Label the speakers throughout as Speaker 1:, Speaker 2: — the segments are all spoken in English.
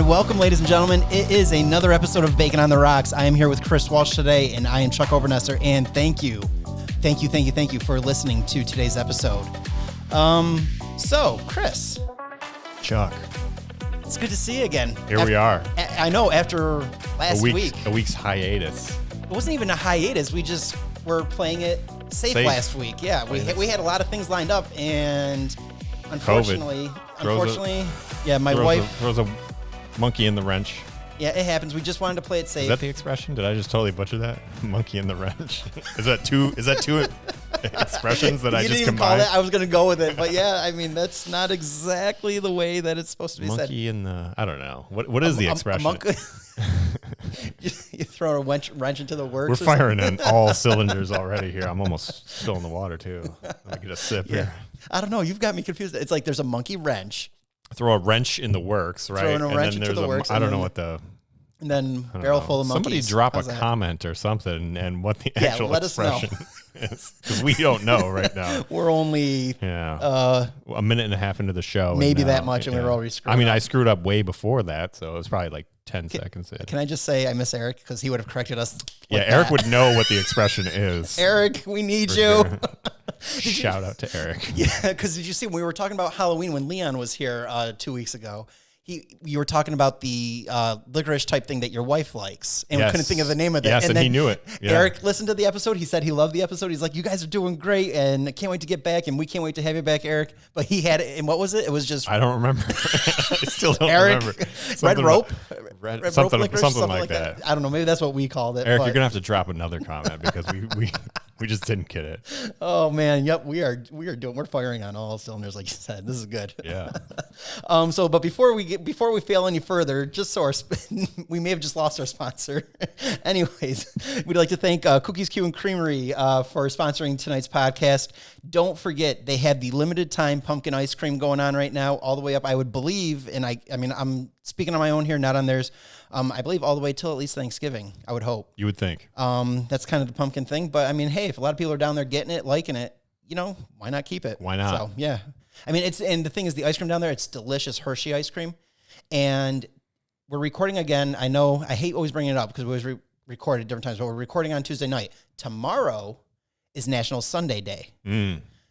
Speaker 1: welcome, ladies and gentlemen. It is another episode of Bacon on the Rocks. I am here with Chris Walsh today, and I am Chuck Overnester, and thank you for listening to today's episode. So, Chris.
Speaker 2: Chuck.
Speaker 1: It's good to see you again.
Speaker 2: Here we are.
Speaker 1: I know, after last week.
Speaker 2: A week's hiatus.
Speaker 1: It wasn't even a hiatus. We just were playing it safe. Last week. Yeah, we had a lot of things lined up, and unfortunately, my wife
Speaker 2: throws a monkey in the wrench.
Speaker 1: Yeah, it happens. We just wanted to play it safe.
Speaker 2: Is that the expression? Did I just totally butcher that? Monkey in the wrench. Is that two expressions that I just combined?
Speaker 1: I was going to go with it, but yeah, I mean, that's not exactly the way that it's supposed to be said.
Speaker 2: Monkey in the, I don't know. What is the expression?
Speaker 1: You throw a wrench into the works.
Speaker 2: We're firing on all cylinders already here. I'm almost still in the water too. Let me get a sip here.
Speaker 1: I don't know. You've got me confused. It's like there's a monkey wrench.
Speaker 2: Throw a wrench in the works, right?
Speaker 1: Throwing a wrench into the works.
Speaker 2: I don't know what the...
Speaker 1: And then barrel full of monkeys.
Speaker 2: Somebody drop a comment or something and what the actual expression is. Because we don't know right now.
Speaker 1: We're only
Speaker 2: a minute and a half into the show.
Speaker 1: Maybe that much, and we were already screwed up.
Speaker 2: I screwed up way before that, so it was probably like 10 seconds in.
Speaker 1: Can I just say I miss Eric? Because he would have corrected us.
Speaker 2: Eric would know what the expression is.
Speaker 1: Eric, we need you.
Speaker 2: Sure. Shout out to Eric.
Speaker 1: Yeah, because did you see when we were talking about Halloween when Leon was here 2 weeks ago? You were talking about the licorice type thing that your wife likes, and we couldn't think of the name of it.
Speaker 2: Yes, and he knew it. Yeah.
Speaker 1: Eric listened to the episode. He said he loved the episode. He's like, "You guys are doing great, and I can't wait to get back, and we can't wait to have you back, Eric." But he had it, and what was it? It was just
Speaker 2: I don't remember. I still don't remember.
Speaker 1: Red rope,
Speaker 2: something
Speaker 1: like that. I don't know. Maybe that's what we called it.
Speaker 2: Eric, you're gonna have to drop another comment because we just didn't get it.
Speaker 1: Oh man, yep, we're firing on all cylinders, like you said. This is good.
Speaker 2: Yeah.
Speaker 1: But before we fail any further, just so we may have just lost our sponsor. Anyways, we'd like to thank Cookies Q and Creamery for sponsoring tonight's podcast. Don't forget, they have the limited time pumpkin ice cream going on right now, all the way up, I would believe, and I mean, I'm speaking on my own here, not on theirs. I believe all the way till at least Thanksgiving, I would hope.
Speaker 2: You would think.
Speaker 1: That's kind of the pumpkin thing. But I mean, hey, if a lot of people are down there getting it, liking it, why not keep it?
Speaker 2: Why not?
Speaker 1: So, yeah. I mean, and the thing is, the ice cream down there, it's delicious Hershey ice cream. And we're recording again. I know I hate always bringing it up because we always record at different times, but we're recording on Tuesday night. Tomorrow is National Sunday Day.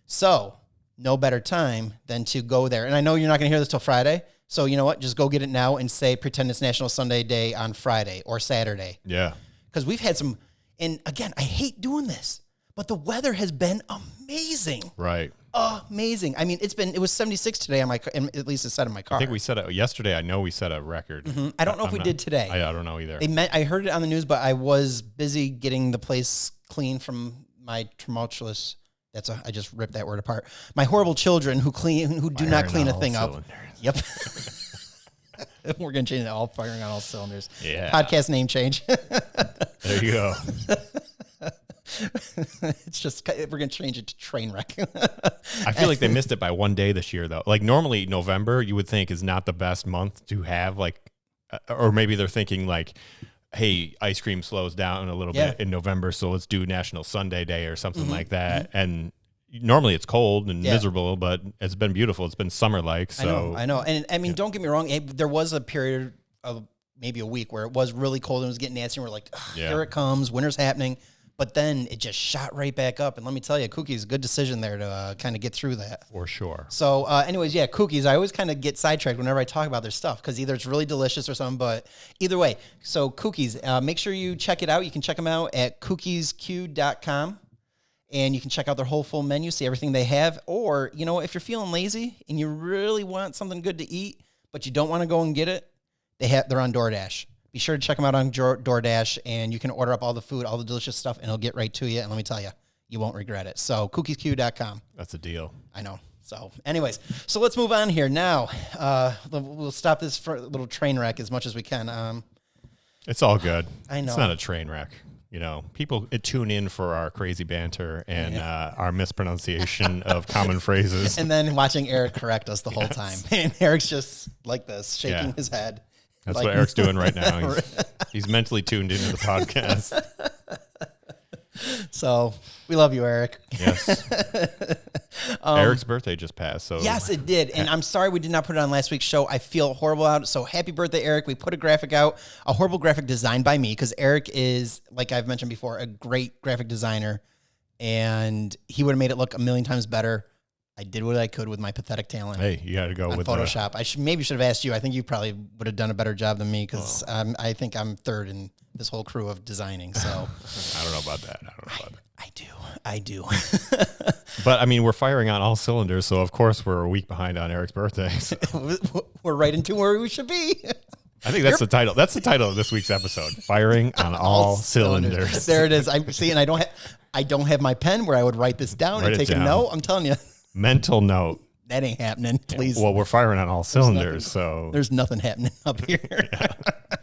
Speaker 1: So no better time than to go there. And I know you're not going to hear this till Friday. So you know what? Just go get it now and pretend it's National Sunday Day on Friday or Saturday.
Speaker 2: Yeah. Because
Speaker 1: we've had some, and again, I hate doing this, but the weather has been amazing.
Speaker 2: Right.
Speaker 1: Amazing. I mean, it was 76 today on at least it said in my car.
Speaker 2: I think we set yesterday. I know we set a record.
Speaker 1: Mm-hmm. I don't know if we did today.
Speaker 2: I don't know either.
Speaker 1: I heard it on the news, but I was busy getting the place clean from my tumultuous. I just ripped that word apart. My horrible children who do not clean a thing up. Yep. We're going to change it all, firing on all cylinders.
Speaker 2: Yeah.
Speaker 1: Podcast name change.
Speaker 2: There you go.
Speaker 1: It's just, we're going to change it to train wreck.
Speaker 2: I feel like they missed it by one day this year, though. Like normally November, you would think is not the best month to have or maybe they're thinking like, hey, ice cream slows down a little bit in November, so let's do National Sunday Day or something like that. Mm-hmm. And normally it's cold and miserable, but it's been beautiful. It's been summer-like. So
Speaker 1: I know. And I mean, don't get me wrong. There was a period of maybe a week where it was really cold and it was getting nasty. And we're like, here it comes. Winter's happening. But then it just shot right back up. And let me tell you, Cookies, good decision there to kind of get through that.
Speaker 2: For sure.
Speaker 1: So anyways, Cookies, I always kind of get sidetracked whenever I talk about their stuff because either it's really delicious or something, but either way. So Cookies, make sure you check it out. You can check them out at cookiesq.com. And you can check out their whole full menu, see everything they have. Or, if you're feeling lazy and you really want something good to eat, but you don't want to go and get it, they're on DoorDash. Be sure to check them out on DoorDash, and you can order up all the food, all the delicious stuff, and it'll get right to you. And let me tell you, you won't regret it. So cookiesq.com.
Speaker 2: That's a deal.
Speaker 1: I know. So anyways, let's move on here. Now, we'll stop this for a little train wreck as much as we can.
Speaker 2: It's all good.
Speaker 1: I know.
Speaker 2: It's not a train wreck. People tune in for our crazy banter and our mispronunciation of common phrases.
Speaker 1: And then watching Eric correct us the whole time. And Eric's just like this, shaking his head.
Speaker 2: That's what Eric's doing right now. He's mentally tuned into the podcast.
Speaker 1: So we love you, Eric.
Speaker 2: Yes. Eric's birthday just passed, so
Speaker 1: Yes, it did. And I'm sorry we did not put it on last week's show. I feel horrible about it. So happy birthday, Eric. We put a graphic out, a horrible graphic designed by me, because Eric is, like I've mentioned before, a great graphic designer. And he would have made it look a million times better. I did what I could with my pathetic talent.
Speaker 2: Hey, you got to go with
Speaker 1: Photoshop. I maybe should have asked you. I think you probably would have done a better job than me, because I think I'm third in this whole crew of designing. So
Speaker 2: I don't know about that.
Speaker 1: I do.
Speaker 2: But I mean, we're firing on all cylinders, so of course we're a week behind on Eric's birthday. So.
Speaker 1: We're right into where we should be.
Speaker 2: I think that's the title. That's the title of this week's episode: "Firing on all cylinders."
Speaker 1: There it is. I see, and I don't have my pen where I would write this down and take a note. I'm telling you,
Speaker 2: mental note.
Speaker 1: That ain't happening. Please.
Speaker 2: Yeah. Well, we're firing on all cylinders, so
Speaker 1: there's nothing happening up here.
Speaker 2: Yeah.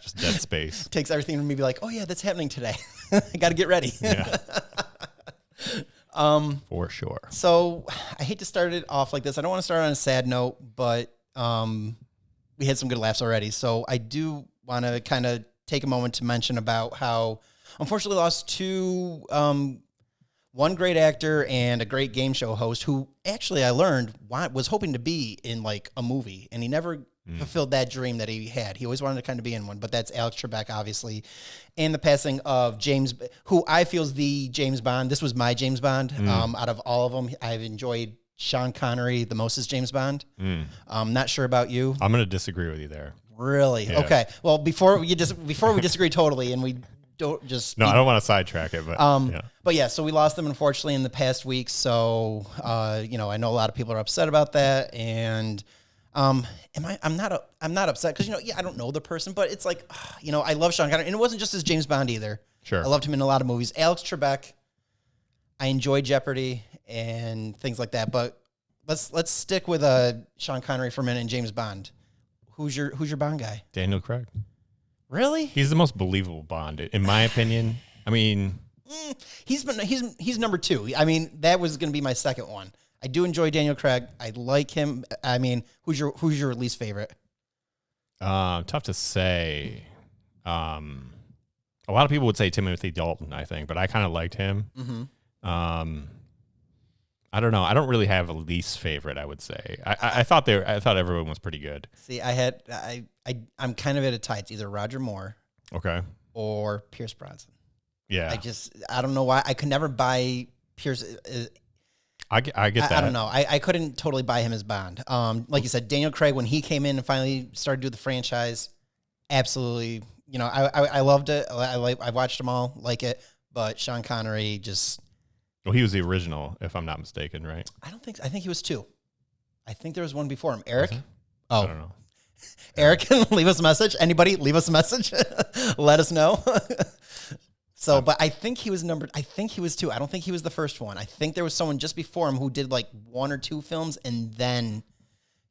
Speaker 2: Just dead space.
Speaker 1: Takes everything from me to be like, oh yeah, that's happening today. I got to get ready.
Speaker 2: Yeah. For sure.
Speaker 1: So I hate to start it off like this. I don't want to start on a sad note, but we had some good laughs already. So I do want to kind of take a moment to mention about how, unfortunately, lost two, one great actor and a great game show host who actually I learned was hoping to be in like a movie, and he never fulfilled that dream that he had. He always wanted to kind of be in one, but that's Alex Trebek, obviously. And the passing of James, who I feel is the James Bond. This was my James Bond. Out of all of them, I've enjoyed Sean Connery the most as James Bond. I'm not sure about you.
Speaker 2: I'm going to disagree with you there.
Speaker 1: Really? Yeah. Okay. Well, before we disagree totally, and we don't just
Speaker 2: I don't want to sidetrack it, but yeah.
Speaker 1: But yeah, so we lost them unfortunately in the past week. So I know a lot of people are upset about that, and I'm not upset because I don't know the person, but it's like I love Sean Connery, and it wasn't just as James Bond either.
Speaker 2: Sure,
Speaker 1: I loved him in a lot of movies. Alex Trebek, I enjoyed Jeopardy and things like that, but let's stick with Sean Connery for a minute and James Bond. Who's your Bond guy?
Speaker 2: Daniel Craig.
Speaker 1: Really?
Speaker 2: He's the most believable Bond, in my opinion. I mean,
Speaker 1: he's number two. I mean, that was going to be my second one. I do enjoy Daniel Craig. I like him. I mean, who's your least favorite?
Speaker 2: Tough to say. A lot of people would say Timothy Dalton, I think, but I kind of liked him. Mm-hmm. I don't know. I don't really have a least favorite, I would say. I thought everyone was pretty good.
Speaker 1: See, I'm kind of at a tie. It's either Roger Moore,
Speaker 2: okay,
Speaker 1: or Pierce Brosnan.
Speaker 2: Yeah.
Speaker 1: I don't know why I could never buy Pierce.
Speaker 2: I get that.
Speaker 1: I don't know. I couldn't totally buy him as Bond. Like you said, Daniel Craig, when he came in and finally started doing the franchise, absolutely. I loved it. I watched them all, like it. But Sean Connery just.
Speaker 2: Well, he was the original, if I'm not mistaken, right?
Speaker 1: I don't think so. I think he was two. I think there was one before him. Eric?
Speaker 2: I don't know.
Speaker 1: Eric, leave us a message. Anybody, leave us a message. Let us know. So, but I think he was two. I don't think he was the first one. I think there was someone just before him who did like one or two films, and then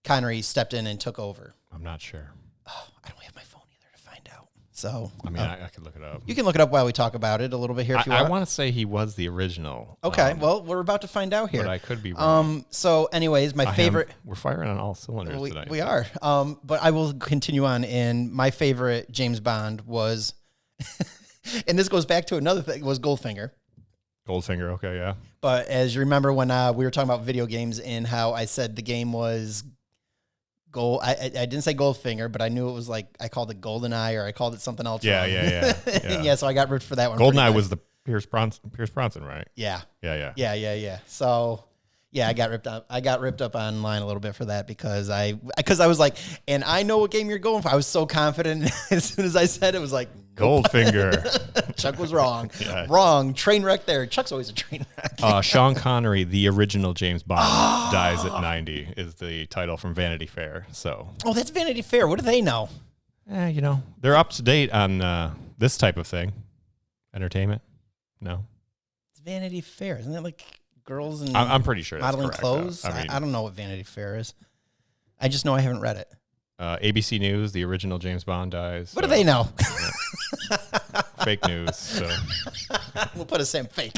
Speaker 1: Connery stepped in and took over.
Speaker 2: I'm not sure.
Speaker 1: Oh, I don't have my phone either to find out. So,
Speaker 2: I mean, I could look it up.
Speaker 1: You can look it up while we talk about it a little bit here if you want.
Speaker 2: I want to say he was the original.
Speaker 1: Okay, well, we're about to find out here.
Speaker 2: But I could be wrong.
Speaker 1: So, anyways, my favorite.
Speaker 2: We're firing on all cylinders today.
Speaker 1: We are. But I will continue on. And my favorite James Bond was, and this goes back to another thing, was Goldfinger.
Speaker 2: Goldfinger, okay, yeah. But
Speaker 1: as you remember when we were talking about video games and how I said the game was Gold, I didn't say Goldfinger, but I knew it was like, I called it GoldenEye or I called it something else.
Speaker 2: Yeah.
Speaker 1: Yeah, so I got ripped for that one.
Speaker 2: GoldenEye was the Pierce Bronson, right?
Speaker 1: Yeah.
Speaker 2: Yeah.
Speaker 1: So yeah, I got ripped up online a little bit for that because I was like, and I know what game you're going for. I was so confident. As soon as I said it, was like
Speaker 2: Goldfinger.
Speaker 1: Chuck was wrong.
Speaker 2: Yeah.
Speaker 1: Wrong. Train wreck there. Chuck's always a train wreck.
Speaker 2: Sean Connery, the original James Bond, dies at 90 is the title from Vanity Fair. So.
Speaker 1: Oh, that's Vanity Fair. What do they know?
Speaker 2: They're up to date on this type of thing. Entertainment. No.
Speaker 1: It's Vanity Fair. Isn't that like girls and
Speaker 2: I'm pretty sure that's
Speaker 1: modeling
Speaker 2: correct,
Speaker 1: clothes?
Speaker 2: I
Speaker 1: don't know what Vanity Fair is. I just know I haven't read it.
Speaker 2: ABC News, the original James Bond dies.
Speaker 1: What do they know?
Speaker 2: Fake news. So.
Speaker 1: We'll put a same fake.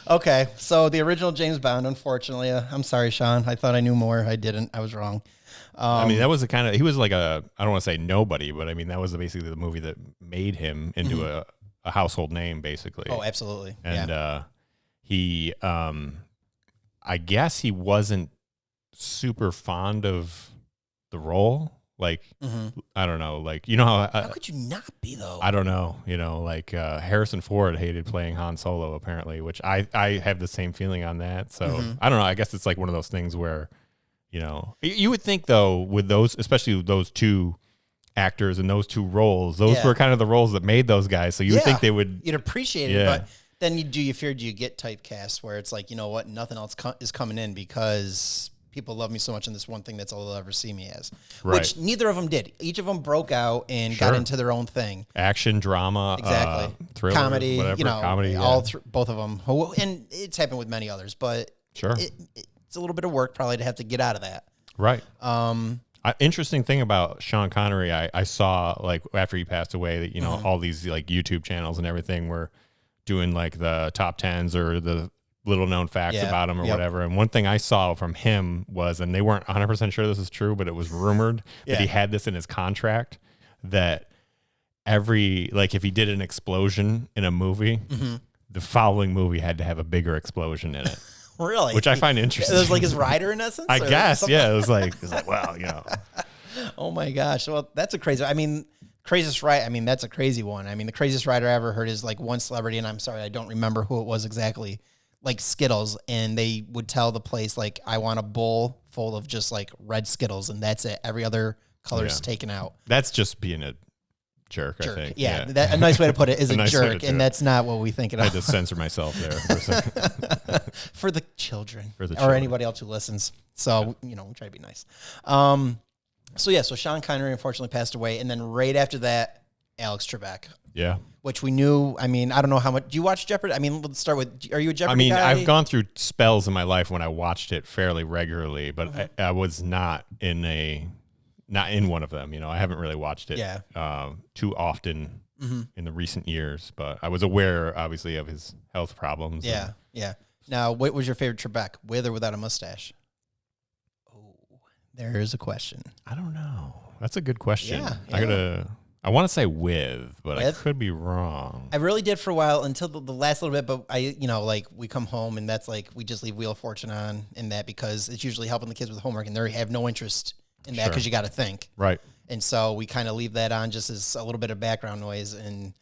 Speaker 1: Okay, so the original James Bond, unfortunately, I'm sorry, Sean. I thought I knew more. I didn't. I was wrong.
Speaker 2: I mean, that was he was like I don't want to say nobody, but I mean, that was basically the movie that made him into a household name, basically.
Speaker 1: Oh, absolutely.
Speaker 2: And he, I guess he wasn't super fond of the role. Like, I don't know. Like, you know
Speaker 1: how could you not be though?
Speaker 2: I don't know. You know, like Harrison Ford hated playing Han Solo apparently, which I have the same feeling on that. So I don't know. I guess it's like one of those things where, you know, you would think though with those, especially with those two actors and those two roles, those were kind of the roles that made those guys. So you would think you'd
Speaker 1: appreciate it, but then you fear you get typecast where it's like, you know what, nothing else is coming in because people love me so much in this one thing. That's all they'll ever see me as. Right. Which neither of them did. Each of them broke out and got into their own thing.
Speaker 2: Action, drama, thriller,
Speaker 1: comedy,
Speaker 2: whatever,
Speaker 1: you know,
Speaker 2: comedy,
Speaker 1: both of them. And it's happened with many others, but it's a little bit of work probably to have to get out of that.
Speaker 2: Right. Interesting thing about Sean Connery, I saw like after he passed away that, you know, all these like YouTube channels and everything were doing like the top 10s or the little known facts about him or whatever. And one thing I saw from him was, and they weren't 100% sure this is true, but it was rumored that he had this in his contract that if he did an explosion in a movie, the following movie had to have a bigger explosion in it.
Speaker 1: Really?
Speaker 2: Which I find interesting.
Speaker 1: It was like his rider in essence?
Speaker 2: I guess, something? Yeah. It was like, wow, you know.
Speaker 1: Oh my gosh. Well, that's a crazy, craziest ride. I mean, that's a crazy one. I mean, the craziest rider I ever heard is like one celebrity, and I'm sorry, I don't remember who it was exactly, like Skittles, and they would tell the place, like, I want a bowl full of just like red Skittles, and that's it. Every other color is taken out.
Speaker 2: That's just being a jerk. I think.
Speaker 1: Yeah. A nice way to put it is a jerk, and that's not what we think it is.
Speaker 2: I had to censor myself there for a second.
Speaker 1: For the children.
Speaker 2: Or
Speaker 1: anybody else who listens. So, you know, we try to be nice. So Sean Connery unfortunately passed away, and then right after that, Alex Trebek.
Speaker 2: Yeah.
Speaker 1: Which we knew. I mean, I don't know how much. Do you watch Jeopardy? I mean, let's start with. Are you a Jeopardy guy?
Speaker 2: I've gone through spells in my life when I watched it fairly regularly, but I was not in one of them. You know, I haven't really watched it too often in the recent years, but I was aware, obviously, of his health problems.
Speaker 1: Yeah. Now, what was your favorite Trebek, with or without a mustache? Oh, there is a question.
Speaker 2: I don't know. That's a good question.
Speaker 1: Yeah.
Speaker 2: I want to say but I could be wrong.
Speaker 1: I really did for a while until the last little bit, but we come home and that's like, we just leave Wheel of Fortune on in that because it's usually helping the kids with homework and they have no interest in that because you got to think.
Speaker 2: Right.
Speaker 1: And so we kind of leave that on just as a little bit of background noise. And,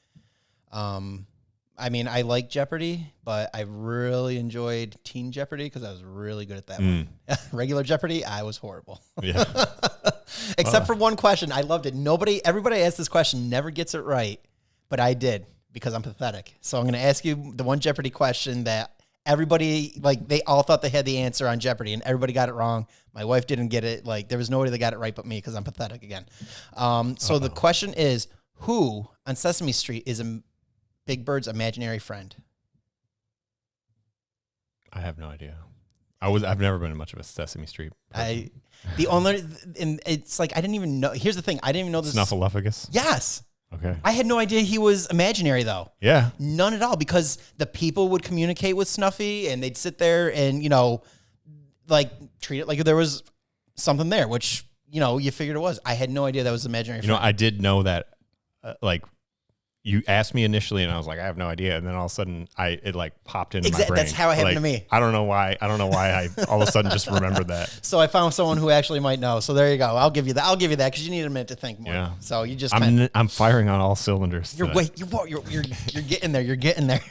Speaker 1: I like Jeopardy, but I really enjoyed Teen Jeopardy because I was really good at that one. Regular Jeopardy, I was horrible.
Speaker 2: Yeah.
Speaker 1: Except for one question. I loved it. Everybody asked this question, never gets it right, but I did because I'm pathetic. So I'm going to ask you the one Jeopardy question that everybody, like, they all thought they had the answer on Jeopardy and everybody got it wrong. My wife didn't get it. Like, there was nobody that got it right but me because I'm pathetic again. So the question is, who on Sesame Street is Big Bird's imaginary friend?
Speaker 2: I have no idea. I've never been much of a Sesame Street person.
Speaker 1: It's like, I didn't even know. Here's the thing. I didn't even know this.
Speaker 2: Snuffleupagus?
Speaker 1: Yes.
Speaker 2: Okay.
Speaker 1: I had no idea he was imaginary, though.
Speaker 2: Yeah.
Speaker 1: None at all, because the people would communicate with Snuffy, and they'd sit there and, treat it like there was something there, which, you figured it was. I had no idea that was imaginary friend.
Speaker 2: I did know that, you asked me initially, and I was like, I have no idea. And then all of a sudden, it popped into my brain.
Speaker 1: That's how it happened to me.
Speaker 2: I don't know why. I all of a sudden just remembered that.
Speaker 1: So I found someone who actually might know. So there you go. I'll give you that because you need a minute to think more.
Speaker 2: Yeah.
Speaker 1: So you just
Speaker 2: I'm firing on all cylinders.
Speaker 1: You're getting there. You're getting there.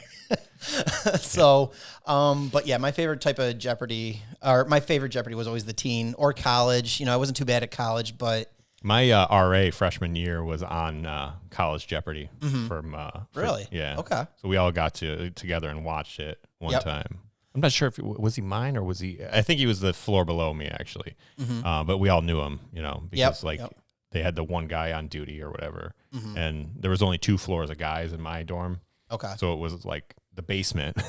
Speaker 1: So, but yeah, my favorite type of Jeopardy, or my favorite Jeopardy was always the teen or college. I wasn't too bad at college, but.
Speaker 2: My RA freshman year was on College Jeopardy
Speaker 1: Really?
Speaker 2: Yeah.
Speaker 1: Okay.
Speaker 2: So we all got together and watched it one time. I'm not sure if was he mine or was he? I think he was the floor below me actually. But we all knew him, because they had the one guy on duty or whatever, and there was only 2 floors of guys in my dorm.
Speaker 1: Okay.
Speaker 2: So it was like the basement,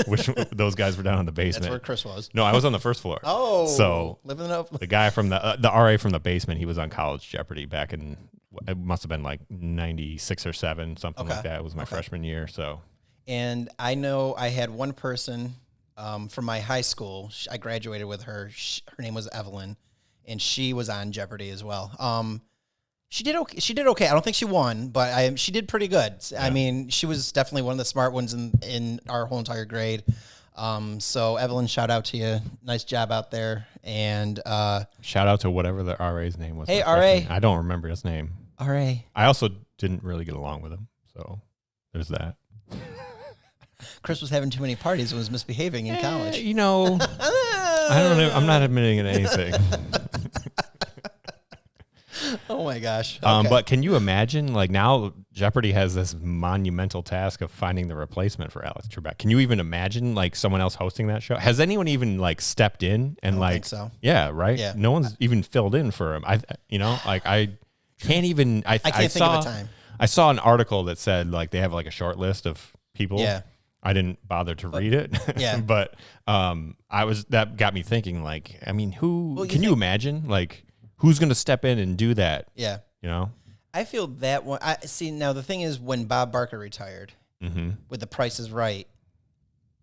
Speaker 2: which those guys were down in the basement.
Speaker 1: That's where Chris was.
Speaker 2: No, I was on the first floor.
Speaker 1: Oh,
Speaker 2: so
Speaker 1: living up.
Speaker 2: The guy from the RA from the basement, he was on College Jeopardy back in, it must have been like 96 or 7, something like that. It was my freshman year. So,
Speaker 1: and I know I had one person from my high school. I graduated with her. Her name was Evelyn, and she was on Jeopardy as well. She did okay. I don't think she won, but she did pretty good. Yeah. I mean, she was definitely one of the smart ones in our whole entire grade. So Evelyn, shout out to you. Nice job out there. And
Speaker 2: shout out to whatever the RA's name was.
Speaker 1: Hey, RA.
Speaker 2: I don't remember his name.
Speaker 1: RA.
Speaker 2: I also didn't really get along with him. So there's that.
Speaker 1: Chris was having too many parties and was misbehaving in college.
Speaker 2: You know, I don't know. I'm not admitting to anything.
Speaker 1: Oh my gosh. Okay.
Speaker 2: But can you imagine, like, now Jeopardy has this monumental task of finding the replacement for Alex Trebek. Can you even imagine, like, someone else hosting that show? Has anyone even, like, stepped in and,
Speaker 1: I don't
Speaker 2: like,
Speaker 1: think so.
Speaker 2: Yeah, right?
Speaker 1: Yeah.
Speaker 2: No one's even filled in for him. I can't even, I
Speaker 1: can't think of a time.
Speaker 2: I saw an article that said, like, they have, like, a short list of people.
Speaker 1: Yeah.
Speaker 2: I didn't bother to read it.
Speaker 1: Yeah.
Speaker 2: But that got me thinking, like, I mean, can you imagine, like, who's going to step in and do that?
Speaker 1: Yeah.
Speaker 2: You know?
Speaker 1: I feel that one. Now the thing is, when Bob Barker retired with The Price is Right,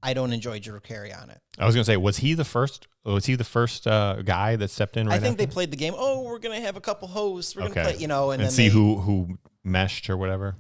Speaker 1: I don't enjoy Drew Carey on it.
Speaker 2: I was going to say, was he the first guy that stepped in? Right
Speaker 1: I think
Speaker 2: after?
Speaker 1: they played the game. Oh, we're going to have a couple hosts. We're going to play, you know, and then
Speaker 2: see who meshed or whatever.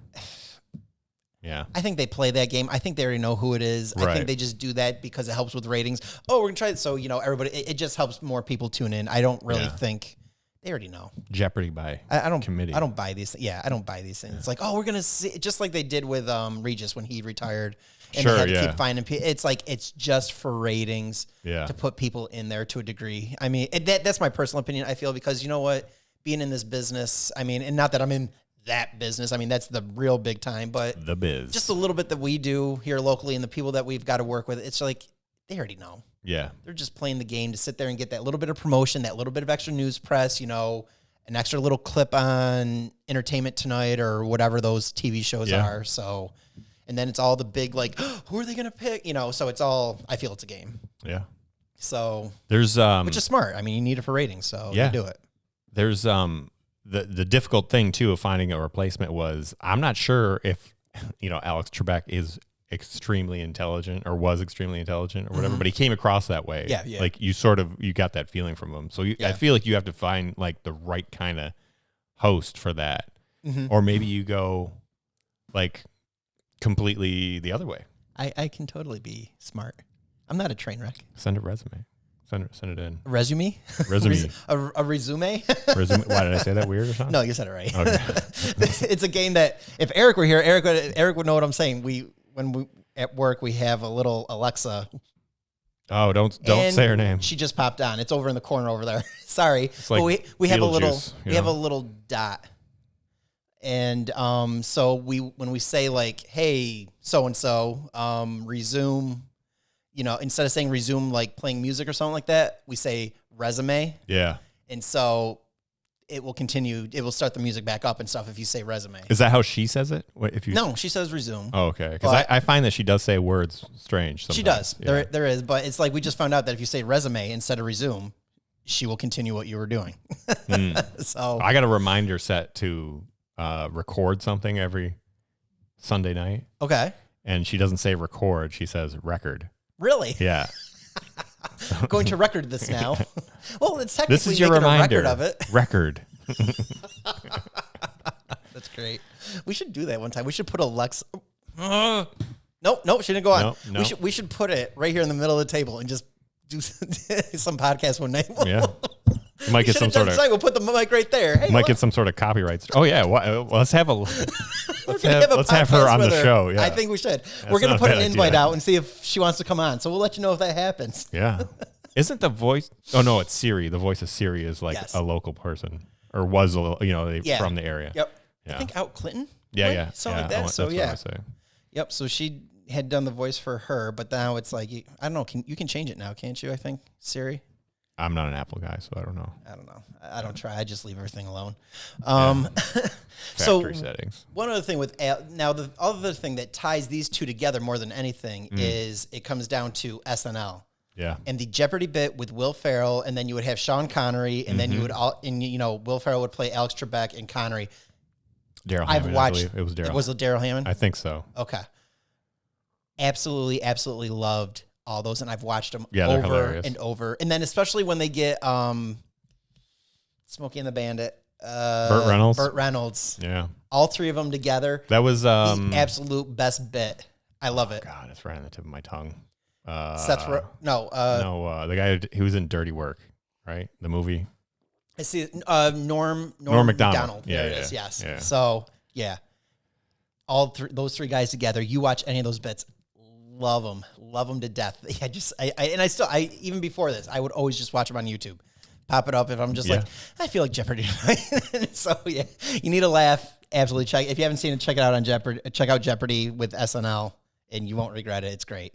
Speaker 2: Yeah.
Speaker 1: I think they play that game. I think they already know who it is.
Speaker 2: Right.
Speaker 1: I think they just do that because it helps with ratings. Oh, we're going to try it. So, you know, everybody, it just helps more people tune in. I don't really think they already know.
Speaker 2: Jeopardy by committee.
Speaker 1: I don't buy these. Yeah, I don't buy these things. It's like, oh, we're going to see, just like they did with Regis when he retired. And they had to keep finding people. It's like, it's just for ratings to put people in there to a degree. I mean, that's my personal opinion, I feel, because you know what? Being in this business, I mean, and not that I'm in that business. I mean, that's the real big time, but
Speaker 2: the biz.
Speaker 1: Just a little bit that we do here locally and the people that we've got to work with, it's like, they already know.
Speaker 2: Yeah.
Speaker 1: They're just playing the game to sit there and get that little bit of promotion, that little bit of extra news press, you know, an extra little clip on Entertainment Tonight or whatever those TV shows are. So, and then it's all the big, like, who are they going to pick? You know, so it's all, I feel it's a game.
Speaker 2: Yeah.
Speaker 1: So
Speaker 2: there's,
Speaker 1: which is smart. I mean, you need it for ratings, so you do it.
Speaker 2: There's, the difficult thing too of finding a replacement was, I'm not sure if, you know, Alex Trebek is extremely intelligent or was extremely intelligent or whatever, but he came across that way.
Speaker 1: Yeah.
Speaker 2: Like you got that feeling from him. So I feel like you have to find like the right kind of host for that. Or maybe you go like completely the other way.
Speaker 1: I can totally be smart. I'm not a train wreck.
Speaker 2: Send a resume. Send it in.
Speaker 1: Resume? a resume?
Speaker 2: Resume. Why did I say that weird or something?
Speaker 1: No, you said it right.
Speaker 2: Okay.
Speaker 1: It's a game that if Eric were here, Eric would know what I'm saying. When we at work, we have a little Alexa.
Speaker 2: Oh, don't say her name.
Speaker 1: She just popped on. It's over in the corner over there. Sorry.
Speaker 2: It's like
Speaker 1: but we have a little
Speaker 2: juice,
Speaker 1: have a little dot. And so when we say like, hey, so and so, resume, you know, instead of saying resume like playing music or something like that, we say resume.
Speaker 2: Yeah.
Speaker 1: And so it will continue. It will start the music back up and stuff if you say resume.
Speaker 2: Is that how she says it?
Speaker 1: No, she says resume.
Speaker 2: Oh, okay. Because I find that she does say words strange sometimes.
Speaker 1: She does.
Speaker 2: Yeah.
Speaker 1: There is. But it's like we just found out that if you say resume instead of resume, she will continue what you were doing. So
Speaker 2: I got a reminder set to record something every Sunday night.
Speaker 1: Okay.
Speaker 2: And she doesn't say record. She says record.
Speaker 1: Really?
Speaker 2: Yeah.
Speaker 1: I'm going to record this now. Well, it's technically
Speaker 2: this is your
Speaker 1: making
Speaker 2: reminder.
Speaker 1: a record of it.
Speaker 2: Record.
Speaker 1: That's great. We should do that one time. We should put Alexa. Nope, she didn't go on.
Speaker 2: Nope.
Speaker 1: We should put it right here in the middle of the table and just do some podcast one night.
Speaker 2: Yeah. You might get some sort of.
Speaker 1: We'll put the mic right there. Hey,
Speaker 2: might get some sort of copyright. Oh yeah. Let's have let's have her on the show. Yeah.
Speaker 1: I think we should. We're gonna put an invite out and see if she wants to come on. So we'll let you know if that happens.
Speaker 2: Yeah. Isn't the voice? Oh no, it's Siri. The voice of Siri is like a local person or was from the area.
Speaker 1: Yep.
Speaker 2: Yeah.
Speaker 1: I think out Clinton.
Speaker 2: Yeah.
Speaker 1: Something like that. So yeah. Yep. So she had done the voice for her, but now it's like I don't know. You can change it now, can't you? I think Siri.
Speaker 2: I'm not an Apple guy, so I don't know.
Speaker 1: I don't try. I just leave everything alone.
Speaker 2: Factory settings.
Speaker 1: One other thing with now the other thing that ties these two together more than anything is it comes down to SNL.
Speaker 2: Yeah.
Speaker 1: And the Jeopardy bit with Will Ferrell, and then you would have Sean Connery, and then you would Will Ferrell would play Alex Trebek and Connery.
Speaker 2: Daryl Hammond. I've watched. It was Daryl.
Speaker 1: Was it Daryl Hammond?
Speaker 2: I think so.
Speaker 1: Okay. Absolutely loved all those, and I've watched them
Speaker 2: over
Speaker 1: and over. And then especially when they get Smokey and the Bandit,
Speaker 2: Burt Reynolds.
Speaker 1: Yeah. All three of them together.
Speaker 2: That was
Speaker 1: the absolute best bit. I love it.
Speaker 2: God, it's right on the tip of my tongue. The guy who was in Dirty Work, right? The movie.
Speaker 1: I see. Norm
Speaker 2: Macdonald.
Speaker 1: There it is. Yes. Yeah. So yeah, those three guys together. You watch any of those bits, love them to death. I even before this, I would always just watch them on YouTube. Pop it up if I'm just like, I feel like Jeopardy tonight. So yeah, you need a laugh. Absolutely check. If you haven't seen it, check it out on Jeopardy. Check out Jeopardy with SNL, and you won't regret it. It's great.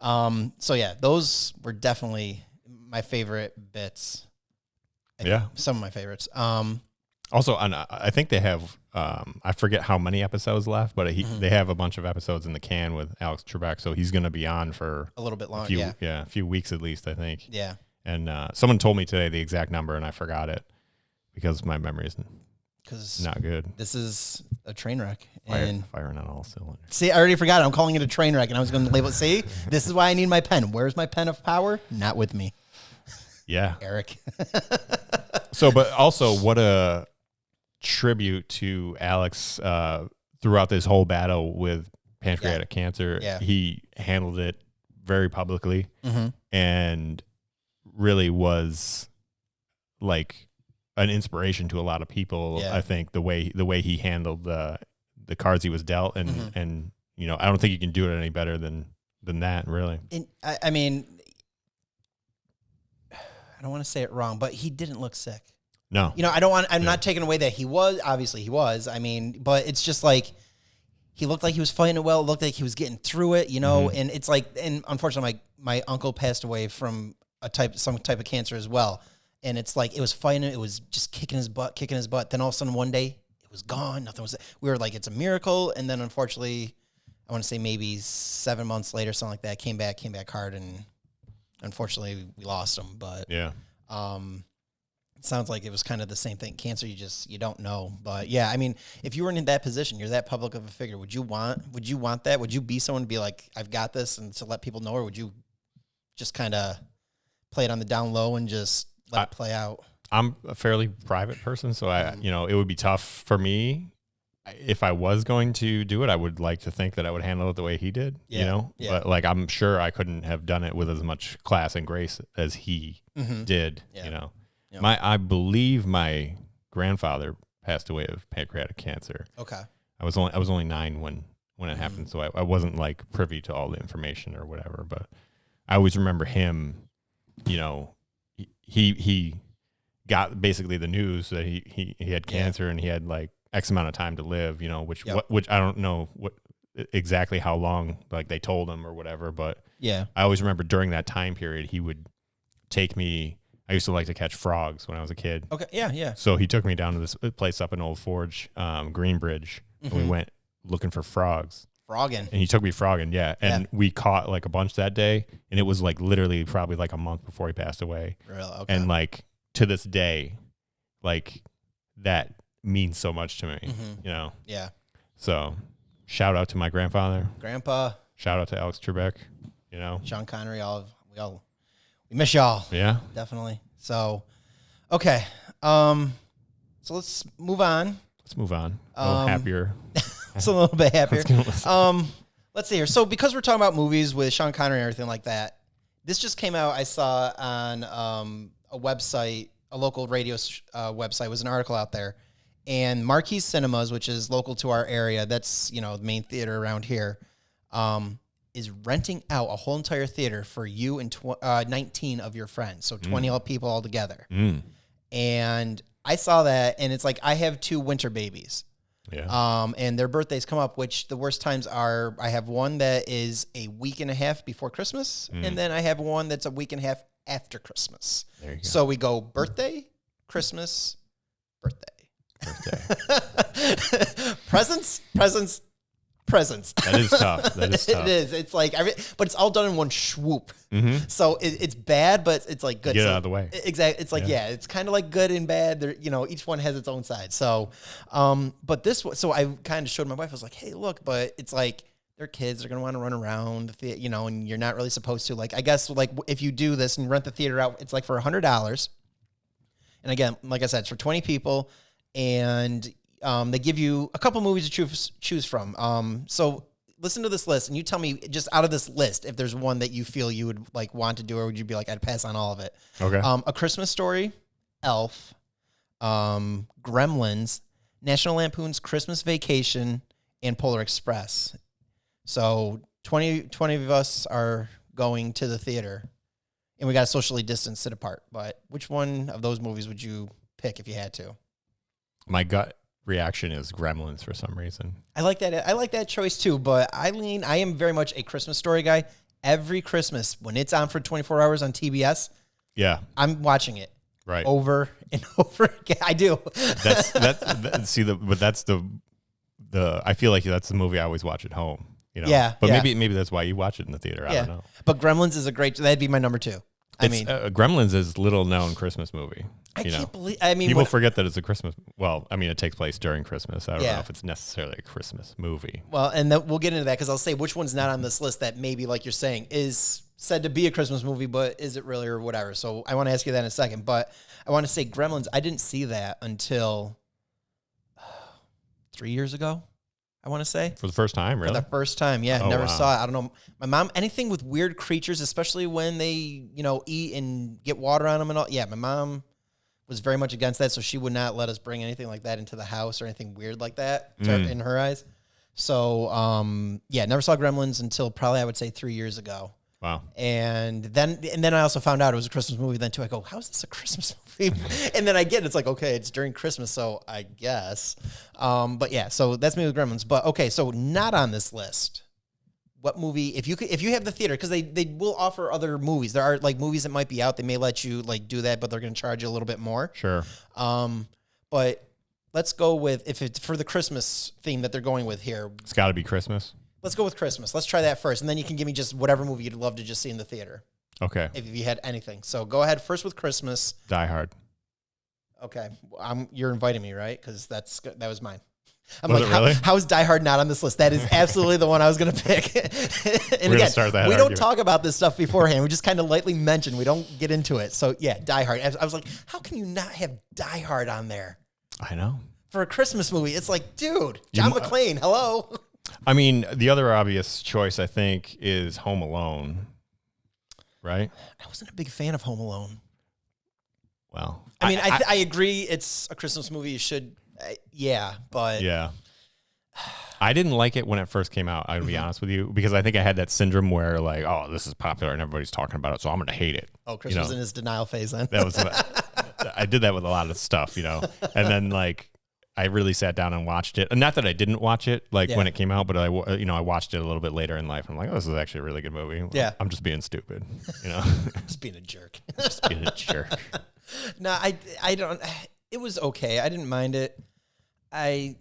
Speaker 1: So yeah, those were definitely my favorite bits.
Speaker 2: Yeah,
Speaker 1: some of my favorites.
Speaker 2: Also, I think they have. I forget how many episodes left, but they have a bunch of episodes in the can with Alex Trebek, so he's going to be on for
Speaker 1: a little bit longer.
Speaker 2: A few weeks at least, I think.
Speaker 1: Yeah.
Speaker 2: And someone told me today the exact number, and I forgot it because my memory is not good.
Speaker 1: This is a train wreck.
Speaker 2: Firing on all cylinders.
Speaker 1: See, I already forgot it. I'm calling it a train wreck, and I was going to label it. See, this is why I need my pen. Where's my pen of power? Not with me.
Speaker 2: Yeah.
Speaker 1: Eric.
Speaker 2: So, but also, what a tribute to Alex throughout this whole battle with pancreatic cancer.
Speaker 1: Yeah.
Speaker 2: He handled it very publicly and really was like an inspiration to a lot of people. I think the way he handled the cards he was dealt, and I don't think you can do it any better than that, really.
Speaker 1: And I mean, I don't want to say it wrong, but he didn't look sick.
Speaker 2: No.
Speaker 1: I'm not taking away that he was. Obviously he was. I mean, but it's just like he looked like he was fighting it well. It looked like he was getting through it, and it's like, and unfortunately my uncle passed away from some type of cancer as well. And it's like, it was fighting it. It was just kicking his butt. Then all of a sudden one day it was gone. Nothing was, we were like, it's a miracle. And then unfortunately, I want to say maybe 7 months later, something like that, came back hard, and unfortunately we lost him. But
Speaker 2: yeah,
Speaker 1: it sounds like it was kind of the same thing. Cancer, you don't know. But yeah, I mean, if you were in that position, you're that public of a figure, would you want that? Would you be someone to be like, I've got this, and to let people know, or would you just kind of play it on the down low and just let it play out?
Speaker 2: I'm a fairly private person, so it would be tough for me. If I was going to do it, I would like to think that I would handle it the way he did, but like, I'm sure I couldn't have done it with as much class and grace as he did, Yep. I believe my grandfather passed away of pancreatic cancer.
Speaker 1: Okay.
Speaker 2: I was only 9 when it happened, so I wasn't like privy to all the information or whatever, but I always remember him, he got basically the news that he had cancer and he had like X amount of time to live, which I don't know what exactly how long like they told him or whatever, but
Speaker 1: yeah, I
Speaker 2: always remember during that time period he would take me. I used to like to catch frogs when I was a kid.
Speaker 1: Okay, yeah.
Speaker 2: So he took me down to this place up in Old Forge, Greenbridge, and we went looking for frogs.
Speaker 1: Frogging.
Speaker 2: And he took me frogging, yeah. And we caught like a bunch that day, and it was like literally probably like a month before he passed away.
Speaker 1: Really? Okay.
Speaker 2: And like to this day, like that means so much to me,
Speaker 1: Yeah.
Speaker 2: So shout out to my grandfather.
Speaker 1: Grandpa.
Speaker 2: Shout out to Alex Trebek,
Speaker 1: Sean Connery, we miss y'all.
Speaker 2: Yeah.
Speaker 1: Definitely. So, okay. So let's move on.
Speaker 2: A little happier.
Speaker 1: It's a little bit happier. Let's see here. So because we're talking about movies with Sean Connery and everything like that, this just came out. I saw on a website, a local radio website, was an article out there. And Marquee Cinemas, which is local to our area, that's, the main theater around here, is renting out a whole entire theater for you and 19 of your friends. So 20 people all together. And I saw that, and it's like, I have 2 winter babies.
Speaker 2: Yeah.
Speaker 1: And their birthdays come up, which the worst times are, I have one that is a week and a half before Christmas, and then I have one that's a week and a half after Christmas.
Speaker 2: There you go.
Speaker 1: So we go birthday, Christmas, birthday. Presents.
Speaker 2: That is tough.
Speaker 1: It is. It's like, but it's all done in one swoop. So it's bad, but it's like good.
Speaker 2: Get out of the way.
Speaker 1: Exactly. It's like, it's kind of like good and bad. They're, each one has its own side. So, but so I kind of showed my wife, I was like, hey, look, but it's like, they're kids. They're going to want to run around, and you're not really supposed to. Like, I guess, like, if you do this and rent the theater out, it's like for $100. And again, like I said, it's for 20 people. And they give you a couple movies to choose from. So listen to this list and you tell me just out of this list if there's one that you feel you would like want to do, or would you be like, I'd pass on all of it?
Speaker 2: Okay.
Speaker 1: A Christmas Story, Elf, Gremlins, National Lampoon's Christmas Vacation, and Polar Express. So 20 of us are going to the theater, and we got to socially distance, sit apart. But which one of those movies would you pick if you had to?
Speaker 2: My gut reaction is Gremlins for some reason.
Speaker 1: I like that. I like that choice too. But I am very much a Christmas Story guy. Every Christmas when it's on for 24 hours on TBS,
Speaker 2: yeah,
Speaker 1: I'm watching it
Speaker 2: right
Speaker 1: over and over again. I do.
Speaker 2: But that's the I feel like that's the movie I always watch at home. You know?
Speaker 1: Yeah.
Speaker 2: But maybe that's why you watch it in the theater. I don't know.
Speaker 1: But Gremlins is that'd be my number 2.
Speaker 2: Gremlins is little known Christmas movie.
Speaker 1: I can't believe.
Speaker 2: People forget that it's a Christmas. Well, I mean, it takes place during Christmas. I don't know if it's necessarily a Christmas movie.
Speaker 1: Well, and we'll get into that because I'll say which one's not on this list that maybe, like you're saying, is said to be a Christmas movie, but is it really or whatever? So I want to ask you that in a second. But I want to say Gremlins. I didn't see that until 3 years ago. I want to say
Speaker 2: for the first time, really.
Speaker 1: For the first time, yeah.
Speaker 2: Oh,
Speaker 1: never
Speaker 2: wow.
Speaker 1: saw it. I don't know. My mom, anything with weird creatures, especially when they, eat and get water on them and all. Yeah, my mom was very much against that, so she would not let us bring anything like that into the house or anything weird like that in her eyes. So, never saw Gremlins until probably I would say 3 years ago.
Speaker 2: Wow.
Speaker 1: And then I also found out it was a Christmas movie then too. I go, how is this a Christmas movie? And then I get it. It's like, okay, it's during Christmas, so I guess. But yeah, so that's me with Gremlins. But okay, so not on this list. What movie, if you have the theater, because they will offer other movies. There are like movies that might be out. They may let you like do that, but they're going to charge you a little bit more.
Speaker 2: Sure.
Speaker 1: But let's go with, if it's for the Christmas theme that they're going with here.
Speaker 2: It's got to be Christmas.
Speaker 1: Let's go with Christmas. Let's try that first, and then you can give me just whatever movie you'd love to just see in the theater.
Speaker 2: Okay.
Speaker 1: If you had anything. So go ahead first with Christmas.
Speaker 2: Die Hard.
Speaker 1: Okay. You're inviting me, right? Because that was mine. I'm
Speaker 2: was
Speaker 1: like,
Speaker 2: it really?
Speaker 1: how is Die Hard not on this list? That is absolutely the one I was going to pick. And
Speaker 2: We're gonna start that
Speaker 1: we
Speaker 2: argument.
Speaker 1: don't talk about this stuff beforehand. We just kind of lightly mention. We don't get into it. So yeah, Die Hard. I was like, how can you not have Die Hard on there
Speaker 2: I know.
Speaker 1: for a Christmas movie? It's like, dude, John McClane, hello.
Speaker 2: I mean, the other obvious choice, I think, is Home Alone, right?
Speaker 1: I wasn't a big fan of Home Alone.
Speaker 2: Well,
Speaker 1: I mean, I agree it's a Christmas movie. You should, but...
Speaker 2: Yeah. I didn't like it when it first came out, I'll be honest with you, because I think I had that syndrome where, like, oh, this is popular and everybody's talking about it, so I'm going to hate it.
Speaker 1: Oh, Chris was in his denial phase then.
Speaker 2: That was I did that with a lot of stuff, and then, like, I really sat down and watched it. And not that I didn't watch it when it came out, but I watched it a little bit later in life. I'm like, oh, this is actually a really good movie.
Speaker 1: Yeah.
Speaker 2: I'm just being stupid,
Speaker 1: Just being a jerk.
Speaker 2: Just being a jerk.
Speaker 1: No, I don't. It was okay. I didn't mind it. I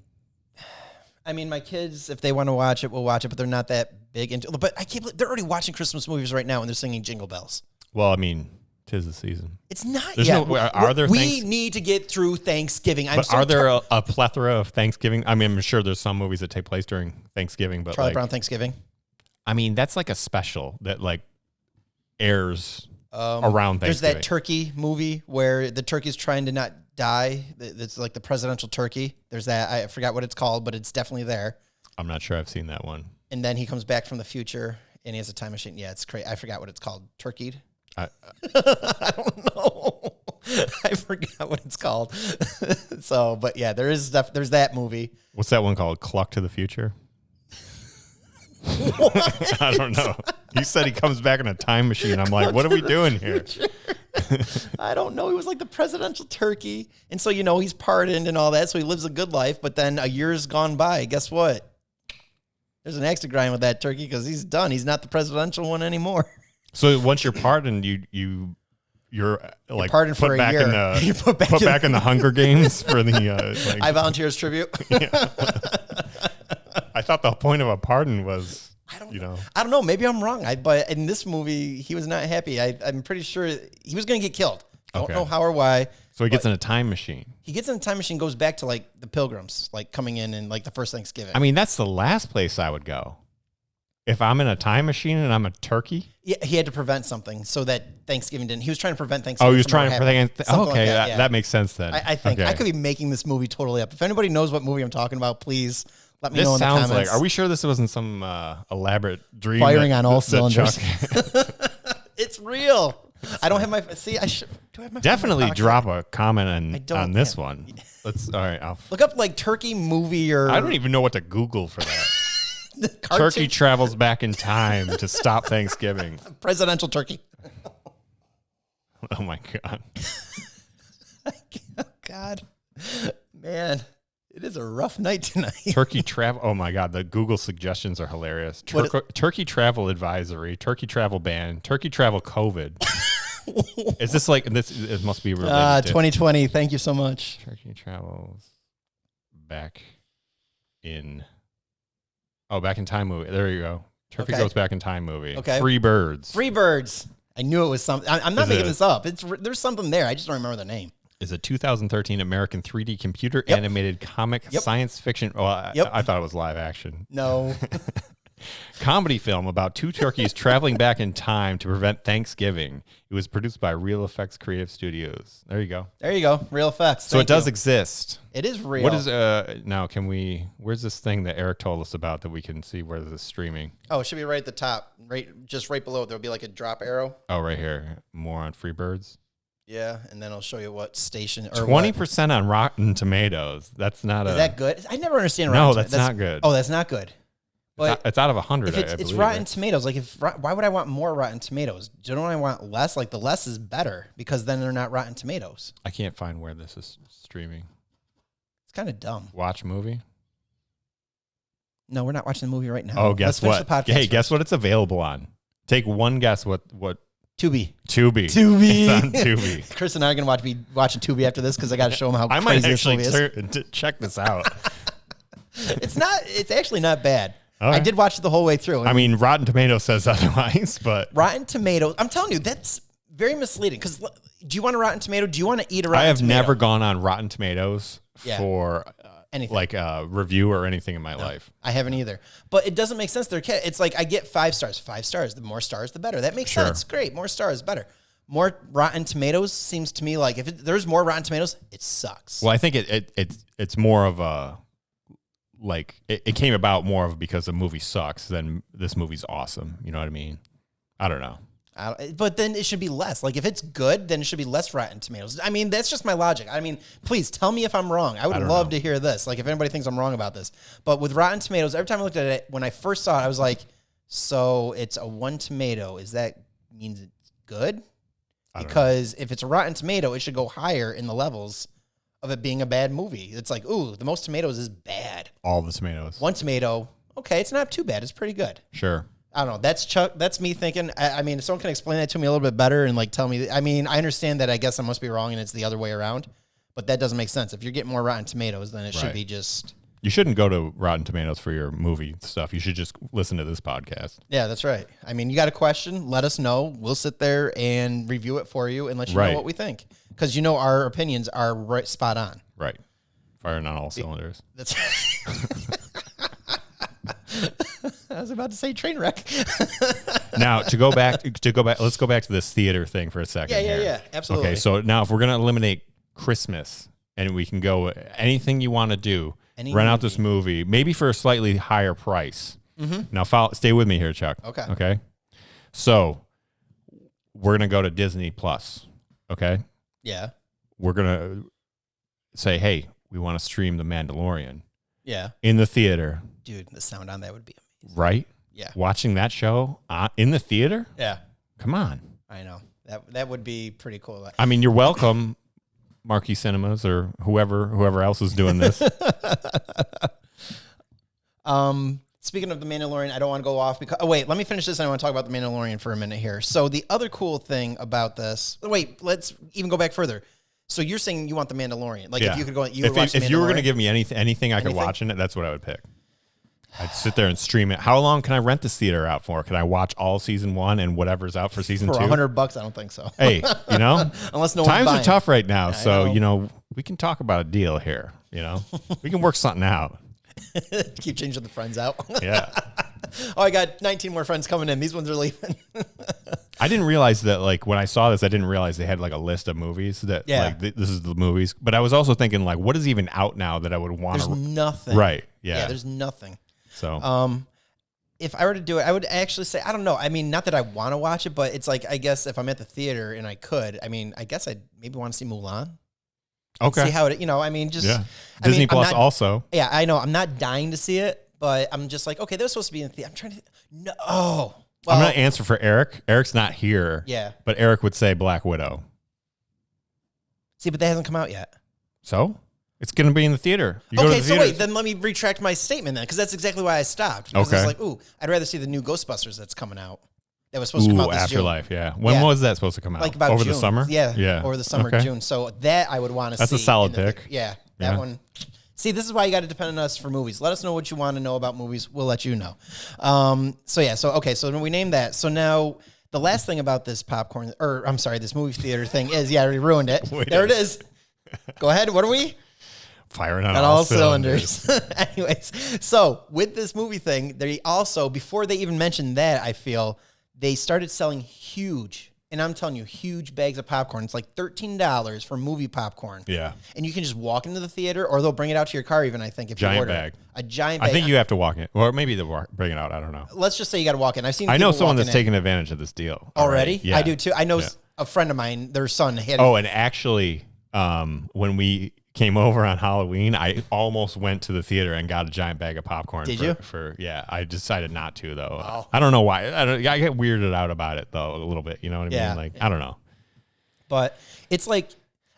Speaker 1: mean, my kids, if they want to watch it, will watch it, but they're not that big into. But I can't believe they're already watching Christmas movies right now and they're singing Jingle Bells.
Speaker 2: Well, I mean, 'tis the season.
Speaker 1: It's not
Speaker 2: There's
Speaker 1: yet.
Speaker 2: We
Speaker 1: need to get through Thanksgiving.
Speaker 2: Are there a plethora of Thanksgiving? I mean, I'm sure there's some movies that take place during Thanksgiving, but
Speaker 1: Charlie Brown Thanksgiving.
Speaker 2: I mean, that's like a special that like airs around Thanksgiving.
Speaker 1: There's that turkey movie where the turkey's trying to not die. It's like the presidential turkey. There's that. I forgot what it's called, but it's definitely there.
Speaker 2: I'm not sure I've seen that one.
Speaker 1: And then he comes back from the future and he has a time machine. Yeah, it's crazy. I forgot what it's called. Turkeyed. I don't know. I forgot what it's called. So, but yeah, there is stuff. There's that movie.
Speaker 2: What's that one called? Cluck to the Future? I don't know. You said he comes back in a time machine. I'm like, what are we doing here?
Speaker 1: I don't know. He was like the presidential turkey. And so, he's pardoned and all that. So he lives a good life. But then a year's gone by. Guess what? There's an axe to grind with that turkey because he's done. He's not the presidential one anymore.
Speaker 2: So once you're pardoned, you're like
Speaker 1: pardoned for a year.
Speaker 2: Put back in the Hunger Games for the.
Speaker 1: I volunteer as tribute.
Speaker 2: I thought the point of a pardon was,
Speaker 1: I don't know. Maybe I'm wrong. But in this movie, he was not happy. I'm pretty sure he was going to get killed. I don't know how or why.
Speaker 2: So he gets in a time machine.
Speaker 1: He gets in a time machine, goes back to like the Pilgrims, like coming in and like the first Thanksgiving.
Speaker 2: I mean, that's the last place I would go. If I'm in a time machine and I'm a turkey?
Speaker 1: Yeah, he had to prevent something so that Thanksgiving didn't. He was trying to prevent Thanksgiving.
Speaker 2: Oh, he was trying to prevent. Okay,
Speaker 1: like
Speaker 2: that makes sense then.
Speaker 1: I think I could be making this movie totally up. If anybody knows what movie I'm talking about, please Let me
Speaker 2: This
Speaker 1: know in the
Speaker 2: sounds
Speaker 1: comments.
Speaker 2: like. Are we sure this wasn't some elaborate dream?
Speaker 1: Firing on all
Speaker 2: that
Speaker 1: cylinders.
Speaker 2: Chuck-
Speaker 1: It's real. I don't have my. See, I should. Do I have my? phone in my
Speaker 2: Definitely
Speaker 1: pocket?
Speaker 2: drop a comment
Speaker 1: don't
Speaker 2: on this
Speaker 1: have-
Speaker 2: one. Let's. All right.
Speaker 1: Look up like turkey movie or.
Speaker 2: I don't even know what to Google for that.
Speaker 1: the cartoon-
Speaker 2: Turkey travels back in time to stop Thanksgiving.
Speaker 1: Presidential turkey.
Speaker 2: Oh my god.
Speaker 1: Oh God, man, it is a rough night tonight.
Speaker 2: Turkey travel. Oh my god, the Google suggestions are hilarious. Turkey travel advisory. Turkey travel ban. Turkey travel COVID. Is this like this? It must be related.
Speaker 1: 2020. Thank you so much.
Speaker 2: Turkey travels back in. Oh, back in time movie. There you go. Turkey goes back in time movie.
Speaker 1: Okay.
Speaker 2: Free birds.
Speaker 1: Free birds. I knew it was something. I'm not making this up. There's something there. I just don't remember the name.
Speaker 2: Is a 2013 American 3D computer animated comic science fiction. Well, I thought it was live action.
Speaker 1: No.
Speaker 2: Comedy film about two turkeys traveling back in time to prevent Thanksgiving. It was produced by Real Effects Creative Studios. There you go.
Speaker 1: There you go. Real effects.
Speaker 2: So it does exist.
Speaker 1: It is real.
Speaker 2: What is now? Can we? Where's this thing that Eric told us about that we can see where this is streaming?
Speaker 1: Oh, it should be right at the top, just right below. There'll be like a drop arrow.
Speaker 2: Oh, right here. More on Freebirds.
Speaker 1: Yeah, and then I'll show you what station.
Speaker 2: 20% on Rotten Tomatoes. That's not
Speaker 1: Is that good? I never understand.
Speaker 2: No, that's not good.
Speaker 1: Oh, that's not good. But
Speaker 2: it's out of 100.
Speaker 1: If it's Rotten Tomatoes, like why would I want more Rotten Tomatoes? Don't I want less? Like the less is better because then they're not Rotten Tomatoes.
Speaker 2: I can't find where this is streaming.
Speaker 1: It's kind of dumb.
Speaker 2: Watch movie.
Speaker 1: No, we're not watching the movie right now.
Speaker 2: Oh, guess what? Hey, guess what? It's available on. Take one guess. What?
Speaker 1: Tubi.
Speaker 2: It's on Tubi.
Speaker 1: Chris and I are gonna be watching Tubi after this because I got to show them how
Speaker 2: I
Speaker 1: crazy
Speaker 2: might actually
Speaker 1: this movie is.
Speaker 2: check this out.
Speaker 1: It's actually not bad.
Speaker 2: All right.
Speaker 1: I did watch it the whole way through.
Speaker 2: I mean, Rotten Tomatoes says otherwise, but
Speaker 1: Rotten Tomatoes. I'm telling you, that's very misleading. Because do you want a Rotten Tomato? Do you want to eat a Rotten Tomato?
Speaker 2: I have never gone on Rotten Tomatoes for
Speaker 1: anything,
Speaker 2: like a review or anything in my life.
Speaker 1: I haven't either. But it doesn't make sense. It's like I get 5 stars. 5 stars. The more stars, the better. That makes sense. Great. More stars, better. More Rotten Tomatoes seems to me like if there's more Rotten Tomatoes, it sucks.
Speaker 2: Well, I think it's more of a like it came about more of because the movie sucks than this movie's awesome. You know what I mean? I don't know.
Speaker 1: But then it should be less. Like if it's good, then it should be less Rotten Tomatoes. I mean, that's just my logic. I mean, please tell me if I'm wrong. I would love to hear this. Like if anybody thinks I'm wrong about this. But with Rotten Tomatoes, every time I looked at it, when I first saw it, I was like, so it's a 1 tomato. Is that means it's good? Because if it's a Rotten Tomato, it should go higher in the levels of it being a bad movie. It's like, ooh, the most tomatoes is bad.
Speaker 2: All the tomatoes.
Speaker 1: 1 tomato, okay, it's not too bad. It's pretty good.
Speaker 2: Sure.
Speaker 1: I don't know. That's Chuck. That's me thinking. I mean, if someone can explain that to me a little bit better and like tell me. I mean, I understand that. I guess I must be wrong and it's the other way around. But that doesn't make sense. If you're getting more Rotten Tomatoes, then it should be just.
Speaker 2: You shouldn't go to Rotten Tomatoes for your movie stuff. You should just listen to this podcast.
Speaker 1: Yeah, that's right. I mean, you got a question, let us know. We'll sit there and review it for you and let you know what we think. Because our opinions are right spot on.
Speaker 2: Right. Firing on all cylinders.
Speaker 1: That's I was about to say train wreck.
Speaker 2: Now, let's go back to this theater thing for a second.
Speaker 1: Yeah, absolutely.
Speaker 2: Okay, so now if we're going to eliminate Christmas and we can go anything you want to do, rent out this movie, maybe for a slightly higher price. Mm-hmm. Now, stay with me here, Chuck. Okay. So we're going to go to Disney Plus. Okay.
Speaker 1: Yeah.
Speaker 2: We're going to say, hey, we want to stream The Mandalorian.
Speaker 1: Yeah.
Speaker 2: In the theater.
Speaker 1: Dude, the sound on that would be amazing.
Speaker 2: Right?
Speaker 1: Yeah.
Speaker 2: Watching that show in the theater?
Speaker 1: Yeah.
Speaker 2: Come on.
Speaker 1: I know. That would be pretty cool.
Speaker 2: I mean, you're welcome, Marquee Cinemas or whoever else is doing this.
Speaker 1: Speaking of The Mandalorian, I don't want to go off because... Oh, wait. Let me finish this and I want to talk about The Mandalorian for a minute here. So the other cool thing about this... Wait, let's even go back further. So you're saying you want The Mandalorian. Like if you could go... If
Speaker 2: you were going to give me anything I could watch in it, that's what I would pick. I'd sit there and stream it. How long can I rent this theater out for? Can I watch all season 1 and whatever's out for season 2?
Speaker 1: For $100, I don't think so.
Speaker 2: Hey,
Speaker 1: unless no
Speaker 2: times
Speaker 1: one's
Speaker 2: are tough right now, so
Speaker 1: know.
Speaker 2: we can talk about a deal here. We can work something out.
Speaker 1: Keep changing the friends out.
Speaker 2: Yeah.
Speaker 1: Oh, I got 19 more friends coming in. These ones are leaving.
Speaker 2: I didn't realize that, like, when I saw this, I didn't realize they had like a list of movies that like this is the movies. But I was also thinking, like, what is even out now that I would want to?
Speaker 1: There's nothing.
Speaker 2: Right. Yeah.
Speaker 1: There's nothing.
Speaker 2: So
Speaker 1: if I were to do it, I would actually say, I don't know. I mean, not that I want to watch it, but it's like, I guess if I'm at the theater and I could, I mean, I guess I'd maybe want to see Mulan.
Speaker 2: Okay.
Speaker 1: See how it, I mean, just
Speaker 2: Disney Plus also.
Speaker 1: Yeah, I know. I'm not dying to see it, but I'm just like, okay, they're supposed to be in the theater. I'm trying to. No. Oh. Well,
Speaker 2: I'm going to answer for Eric. Eric's not here.
Speaker 1: Yeah.
Speaker 2: But Eric would say Black Widow.
Speaker 1: See, but that hasn't come out yet.
Speaker 2: So it's going to be in the theater.
Speaker 1: Okay, so wait, then let me retract my statement then, because that's exactly why I stopped. Because I was like, ooh, I'd rather see the new Ghostbusters that's coming out. That was supposed to come out this
Speaker 2: Afterlife,
Speaker 1: June.
Speaker 2: yeah. When was that supposed to come out?
Speaker 1: Like about
Speaker 2: over
Speaker 1: June.
Speaker 2: the summer?
Speaker 1: Yeah. Over the summer, June. So that I would want to see.
Speaker 2: That's a solid pick.
Speaker 1: Yeah, that one. See, this is why you got to depend on us for movies. Let us know what you want to know about movies. We'll let you know. So we named that. So now the last thing about this popcorn, or I'm sorry, this movie theater thing is, I already ruined it. There it is. Go ahead. What are we?
Speaker 2: Firing on all cylinders.
Speaker 1: Anyways, so with this movie thing, they also, before they even mentioned that, I feel, they started selling huge, and I'm telling you, huge bags of popcorn. It's like $13 for movie popcorn.
Speaker 2: Yeah.
Speaker 1: And you can just walk into the theater, or they'll bring it out to your car even, I think, if you order.
Speaker 2: Bag.
Speaker 1: A giant bag.
Speaker 2: I think you have to walk in. Or maybe they'll bring it out. I don't know.
Speaker 1: Let's just say you got to walk in.
Speaker 2: I know someone that's taking advantage of this deal.
Speaker 1: Already?
Speaker 2: Yeah.
Speaker 1: I do too. I know a friend of mine, their son had.
Speaker 2: Oh, and actually, when we came over on Halloween, I almost went to the theater and got a giant bag of popcorn.
Speaker 1: Did you?
Speaker 2: I decided not to though.
Speaker 1: Oh.
Speaker 2: I don't know why. I get weirded out about it though a little bit. You know what I mean? Like I don't know.
Speaker 1: But it's like,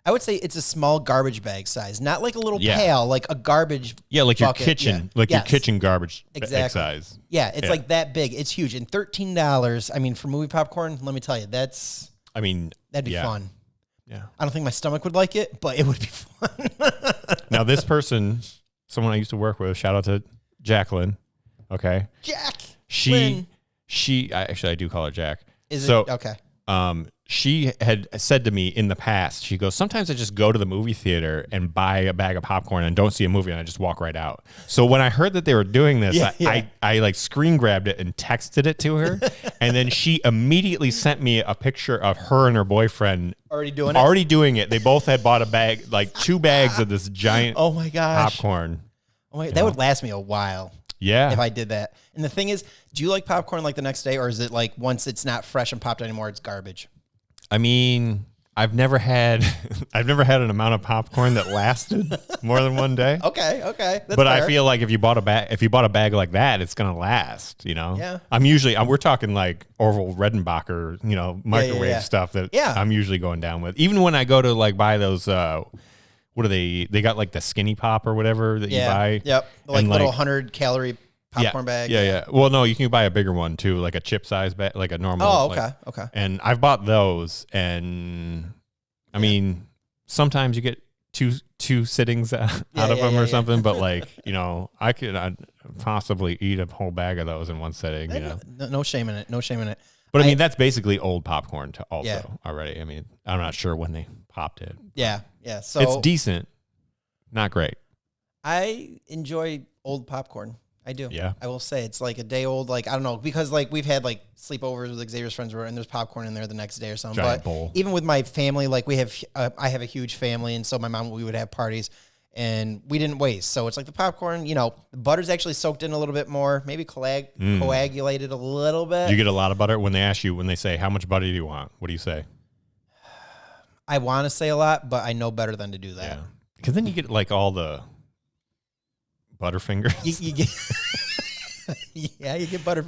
Speaker 1: I would say it's a small garbage bag size, not like a little pail, like a garbage.
Speaker 2: Yeah, like
Speaker 1: bucket.
Speaker 2: your kitchen, your kitchen garbage bag size.
Speaker 1: Yeah, it's like that big. It's huge, and $13. I mean, for movie popcorn, let me tell you, that'd be fun.
Speaker 2: Yeah.
Speaker 1: I don't think my stomach would like it, but it would be fun.
Speaker 2: Now, this person, someone I used to work with, shout out to Jacqueline. Okay.
Speaker 1: Lynn.
Speaker 2: I do call her Jack.
Speaker 1: Is it? Okay.
Speaker 2: She had said to me in the past, she goes, sometimes I just go to the movie theater and buy a bag of popcorn and don't see a movie and I just walk right out. So when I heard that they were doing this, I like screen grabbed it and texted it to her. And then she immediately sent me a picture of her and her boyfriend already doing it. They both had bought a bag, like 2 bags of this giant
Speaker 1: oh my gosh
Speaker 2: popcorn.
Speaker 1: Oh my, that would last me a while.
Speaker 2: Yeah.
Speaker 1: If I did that. And the thing is, do you like popcorn like the next day, or is it like once it's not fresh and popped anymore, it's garbage?
Speaker 2: I mean, I've never had an amount of popcorn that lasted more than one day.
Speaker 1: Okay. That's
Speaker 2: but
Speaker 1: fair.
Speaker 2: I feel like if you bought a bag like that, it's gonna last. You know.
Speaker 1: Yeah.
Speaker 2: We're talking like Orville Redenbacher, microwave stuff that I'm usually going down with. Even when I go to like buy those, what are they? They got like the Skinny Pop or whatever that you buy.
Speaker 1: Yep. Like little 100-calorie popcorn bag.
Speaker 2: Yeah. Well, no, you can buy a bigger one too, like a chip size bag, like a normal.
Speaker 1: Oh, okay. Okay.
Speaker 2: And I've bought those, and I mean, sometimes you get two sittings out of them or something, but like, I could possibly eat a whole bag of those in one sitting.
Speaker 1: No shame in it. No shame in it.
Speaker 2: But I mean, that's basically old popcorn already. I mean, I'm not sure when they popped it.
Speaker 1: Yeah. So
Speaker 2: it's decent, not great.
Speaker 1: I enjoy old popcorn. I do.
Speaker 2: Yeah.
Speaker 1: I will say it's like a day old, like, I don't know, because like we've had like sleepovers with Xavier's friends and there's popcorn in there the next day or something.
Speaker 2: Giant
Speaker 1: but
Speaker 2: bowl.
Speaker 1: Even with my family, like I have a huge family, and so my mom, we would have parties and we didn't waste. So it's like the popcorn, the butter's actually soaked in a little bit more, maybe coagulated a little bit.
Speaker 2: Do you get a lot of butter when they say, how much butter do you want? What do you say?
Speaker 1: I want to say a lot, but I know better than to do that.
Speaker 2: Yeah. Because then you get like all the Butterfingers.
Speaker 1: You get, you get butter.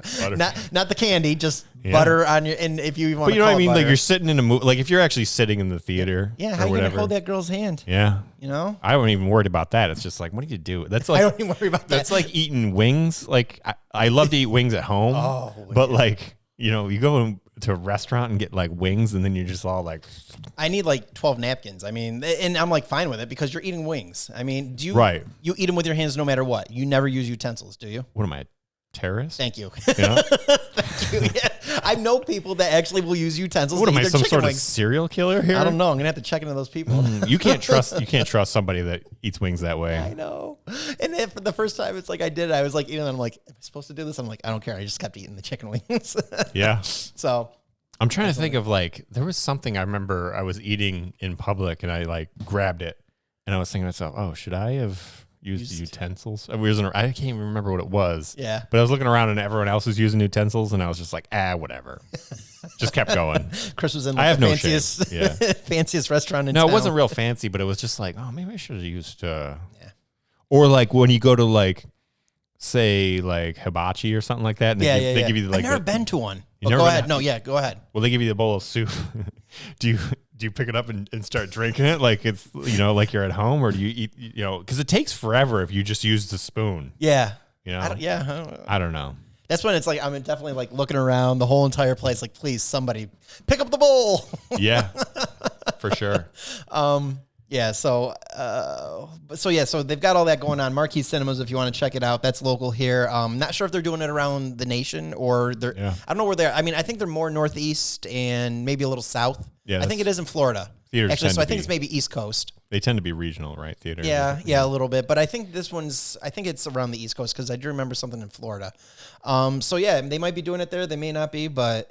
Speaker 1: Not the candy, just butter on your. And if you want,
Speaker 2: but you know what I mean, butter. Like you're sitting in a movie. Like if you're actually sitting in the theater,
Speaker 1: how you gonna hold that girl's hand?
Speaker 2: Yeah,
Speaker 1: I
Speaker 2: don't even worry about that. It's just like, what do you do? That's like
Speaker 1: I don't even worry about that.
Speaker 2: That's like eating wings. Like I love to eat wings at home, but like you go to a restaurant and get like wings, and then you're just all like,
Speaker 1: I need like 12 napkins. I mean, and I'm like fine with it because you're eating wings. I mean, you eat them with your hands no matter what? You never use utensils, do you?
Speaker 2: What am I, terrorist?
Speaker 1: Thank you. Thank you. Yeah. I know people that actually will use utensils.
Speaker 2: What
Speaker 1: am
Speaker 2: I, some sort
Speaker 1: wings.
Speaker 2: Of serial killer here?
Speaker 1: I don't know. I'm gonna have to check into those people.
Speaker 2: You can't trust somebody that eats wings that way.
Speaker 1: I know. And if for the first time, it's like I did it. I was like eating them. I'm like, am I supposed to do this? I'm like, I don't care. I just kept eating the chicken wings.
Speaker 2: Yeah.
Speaker 1: So.
Speaker 2: I'm trying to think of like, there was something I remember I was eating in public and I like grabbed it and I was thinking to myself, oh, should I have used utensils? I can't even remember what it was.
Speaker 1: Yeah.
Speaker 2: But I was looking around and everyone else was using utensils and I was just like, whatever. Just kept going.
Speaker 1: Chris was in
Speaker 2: I
Speaker 1: like
Speaker 2: have
Speaker 1: the
Speaker 2: no
Speaker 1: fanciest,
Speaker 2: shame.
Speaker 1: fanciest restaurant in
Speaker 2: No,
Speaker 1: town.
Speaker 2: it wasn't real fancy, but it was just like, oh, maybe I should have used, or like when you go to like, say like hibachi or something like that. And they give you like,
Speaker 1: I've never been to one.
Speaker 2: Never
Speaker 1: go
Speaker 2: been
Speaker 1: ahead. No, go ahead.
Speaker 2: Well, they give you the bowl of soup. Do you pick it up and start drinking it like it's, like you're at home, or do you eat, because it takes forever if you just use the spoon.
Speaker 1: Yeah.
Speaker 2: I don't know.
Speaker 1: That's when it's like, I'm definitely like looking around the whole entire place. Like, please, somebody pick up the bowl.
Speaker 2: Yeah, for sure.
Speaker 1: So they've got all that going on. Marquee Cinemas, if you want to check it out, that's local here. Not sure if they're doing it around the nation or they're. Yeah. I don't know where they're. I mean, I think they're more northeast and maybe a little south. Yeah, I think it is in Florida. Actually, so I think it's maybe East Coast.
Speaker 2: They tend to be regional, right? Theaters.
Speaker 1: Yeah, a little bit. But I think this one's. I think it's around the East Coast because I do remember something in Florida. They might be doing it there. They may not be, but.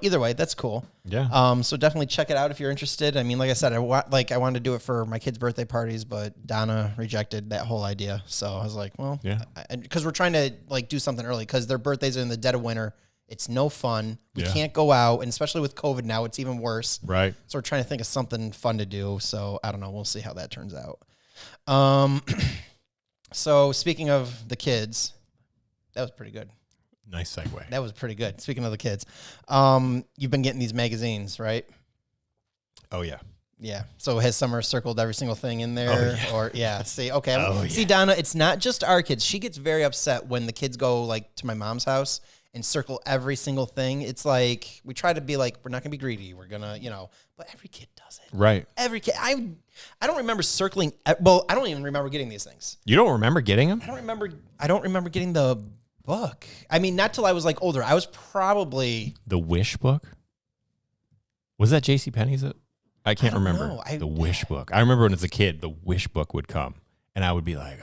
Speaker 1: Either way, that's cool.
Speaker 2: Yeah.
Speaker 1: So definitely check it out if you're interested. I mean, like I said, I wanted to do it for my kids' birthday parties, but Donna rejected that whole idea. So I was like, well, yeah, because we're trying to like do something early because their birthdays are in the dead of winter. It's no fun. We can't go out, and especially with COVID now, it's even worse.
Speaker 2: Right.
Speaker 1: So we're trying to think of something fun to do. So I don't know. We'll see how that turns out. So speaking of the kids, that was pretty good.
Speaker 2: Nice segue.
Speaker 1: That was pretty good. Speaking of the kids, you've been getting these magazines, right?
Speaker 2: Oh, yeah.
Speaker 1: Yeah. So has Summer circled every single thing in there? See, okay. See,
Speaker 2: Yeah.
Speaker 1: Donna, it's not just our kids. She gets very upset when the kids go like to my mom's house and circle every single thing. It's like, we try to be like, we're not going to be greedy. We're going to, but every kid does it.
Speaker 2: Right.
Speaker 1: Every kid. I don't remember circling. Well, I don't even remember getting these things.
Speaker 2: You don't remember getting them?
Speaker 1: I don't remember getting the book. I mean, not till I was like older. I was probably
Speaker 2: the Wish book. Was that JCPenney's? I can't remember. The Wish book. I remember when as a kid, the Wish book would come, and I would be like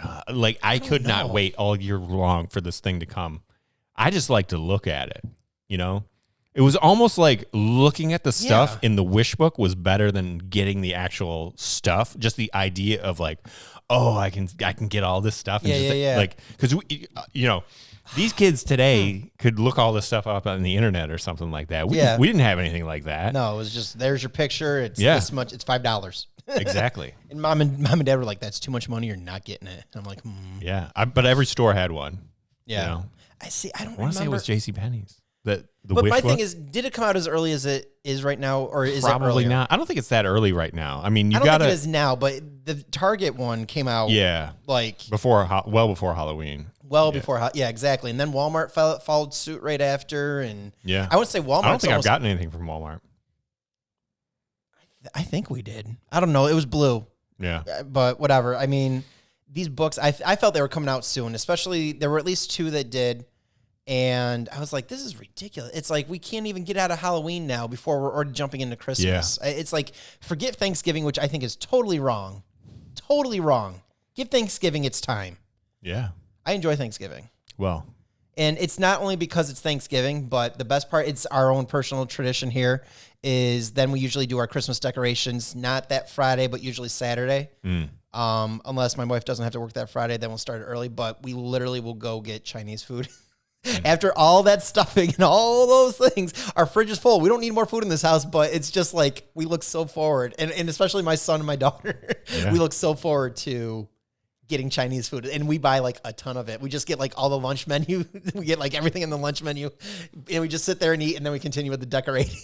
Speaker 2: I could not wait all year long for this thing to come. I just like to look at it. It was almost like looking at the stuff in the Wish book was better than getting the actual stuff. Just the idea of like, oh, I can get all this stuff. And like, because these kids today could look all this stuff up on the internet or something like that. We didn't have anything like that.
Speaker 1: No, it was just, there's your picture. It's this much. It's $5.
Speaker 2: Exactly.
Speaker 1: And mom and dad were like, that's too much money. You're not getting it. And I'm like,
Speaker 2: Yeah. But every store had one.
Speaker 1: Yeah. I see. I don't remember.
Speaker 2: I want to say it was JCPenney's. But
Speaker 1: my thing is, did it come out as early as it is right now, or is it
Speaker 2: probably
Speaker 1: earlier?
Speaker 2: not? I don't think it's that early right now. I mean,
Speaker 1: I don't think it is now, but the Target one came out. Like
Speaker 2: well before Halloween.
Speaker 1: Before, exactly. And then Walmart followed suit right after, and I would say Walmart.
Speaker 2: I don't think I've gotten anything from Walmart.
Speaker 1: I think we did. I don't know. It was blue.
Speaker 2: Yeah,
Speaker 1: but whatever. I mean, these books, I felt they were coming out soon. Especially there were at least 2 that did. And I was like, this is ridiculous. It's like, we can't even get out of Halloween now before we're already jumping into Christmas. Yeah. It's like, forget Thanksgiving, which I think is totally wrong. Totally wrong. Give Thanksgiving its time.
Speaker 2: Yeah.
Speaker 1: I enjoy Thanksgiving.
Speaker 2: Well.
Speaker 1: And it's not only because it's Thanksgiving, but the best part, it's our own personal tradition here, is then we usually do our Christmas decorations, not that Friday, but usually Saturday. Unless my wife doesn't have to work that Friday, then we'll start early. But we literally will go get Chinese food. After all that stuffing and all those things, our fridge is full. We don't need more food in this house, but it's just like, we look so forward. And especially my son and my daughter, we look so forward to getting Chinese food. And we buy like a ton of it. We just get like all the lunch menu. We get like everything in the lunch menu. And we just sit there and eat, and then we continue with the decorating.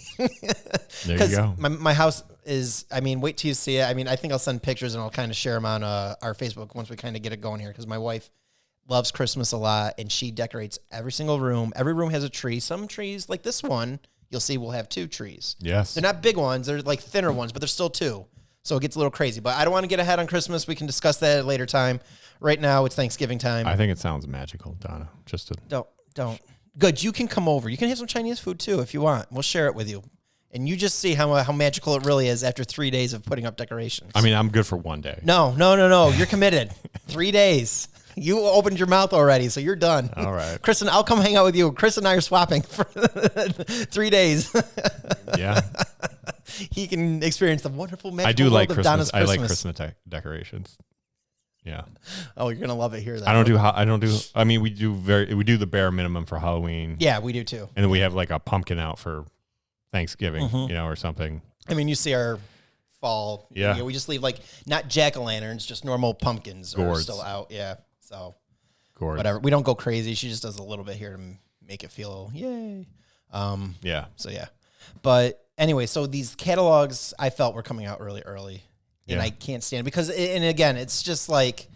Speaker 2: There you go.
Speaker 1: My house is, I mean, wait till you see it. I mean, I think I'll send pictures and I'll kind of share them on our Facebook once we kind of get it going here, because my wife loves Christmas a lot, and she decorates every single room. Every room has a tree. Some trees, like this one, you'll see will have 2 trees.
Speaker 2: Yes.
Speaker 1: They're not big ones. They're like thinner ones, but they're still 2. So it gets a little crazy. But I don't want to get ahead on Christmas. We can discuss that at a later time. Right now, it's Thanksgiving time.
Speaker 2: I think it sounds magical, Donna.
Speaker 1: Don't. Good. You can come over. You can have some Chinese food, too, if you want. We'll share it with you. And you just see how magical it really is after 3 days of putting up decorations.
Speaker 2: I mean, I'm good for one day.
Speaker 1: No. You're committed. 3 days. You opened your mouth already, so you're done.
Speaker 2: All right.
Speaker 1: Kristen, I'll come hang out with you. Chris and I are swapping for 3 days.
Speaker 2: Yeah.
Speaker 1: He can experience the wonderful magical
Speaker 2: I do
Speaker 1: world
Speaker 2: like
Speaker 1: of
Speaker 2: Christmas.
Speaker 1: Donna's
Speaker 2: I
Speaker 1: Christmas.
Speaker 2: like Christmas decorations. Yeah.
Speaker 1: Oh, you're gonna love it here. Then.
Speaker 2: I don't do. I mean, we do the bare minimum for Halloween.
Speaker 1: Yeah, we do too.
Speaker 2: And then we have like a pumpkin out for Thanksgiving, or something.
Speaker 1: I mean, you see our fall.
Speaker 2: Yeah.
Speaker 1: We just leave like not jack-o'-lanterns, just normal pumpkins are
Speaker 2: Gourds.
Speaker 1: still out. Yeah. So
Speaker 2: Gourds.
Speaker 1: whatever. We don't go crazy. She just does a little bit here to make it feel yay.
Speaker 2: Yeah.
Speaker 1: So yeah. But anyway, so these catalogs I felt were coming out really early. And I can't stand it because, and again, it's just like,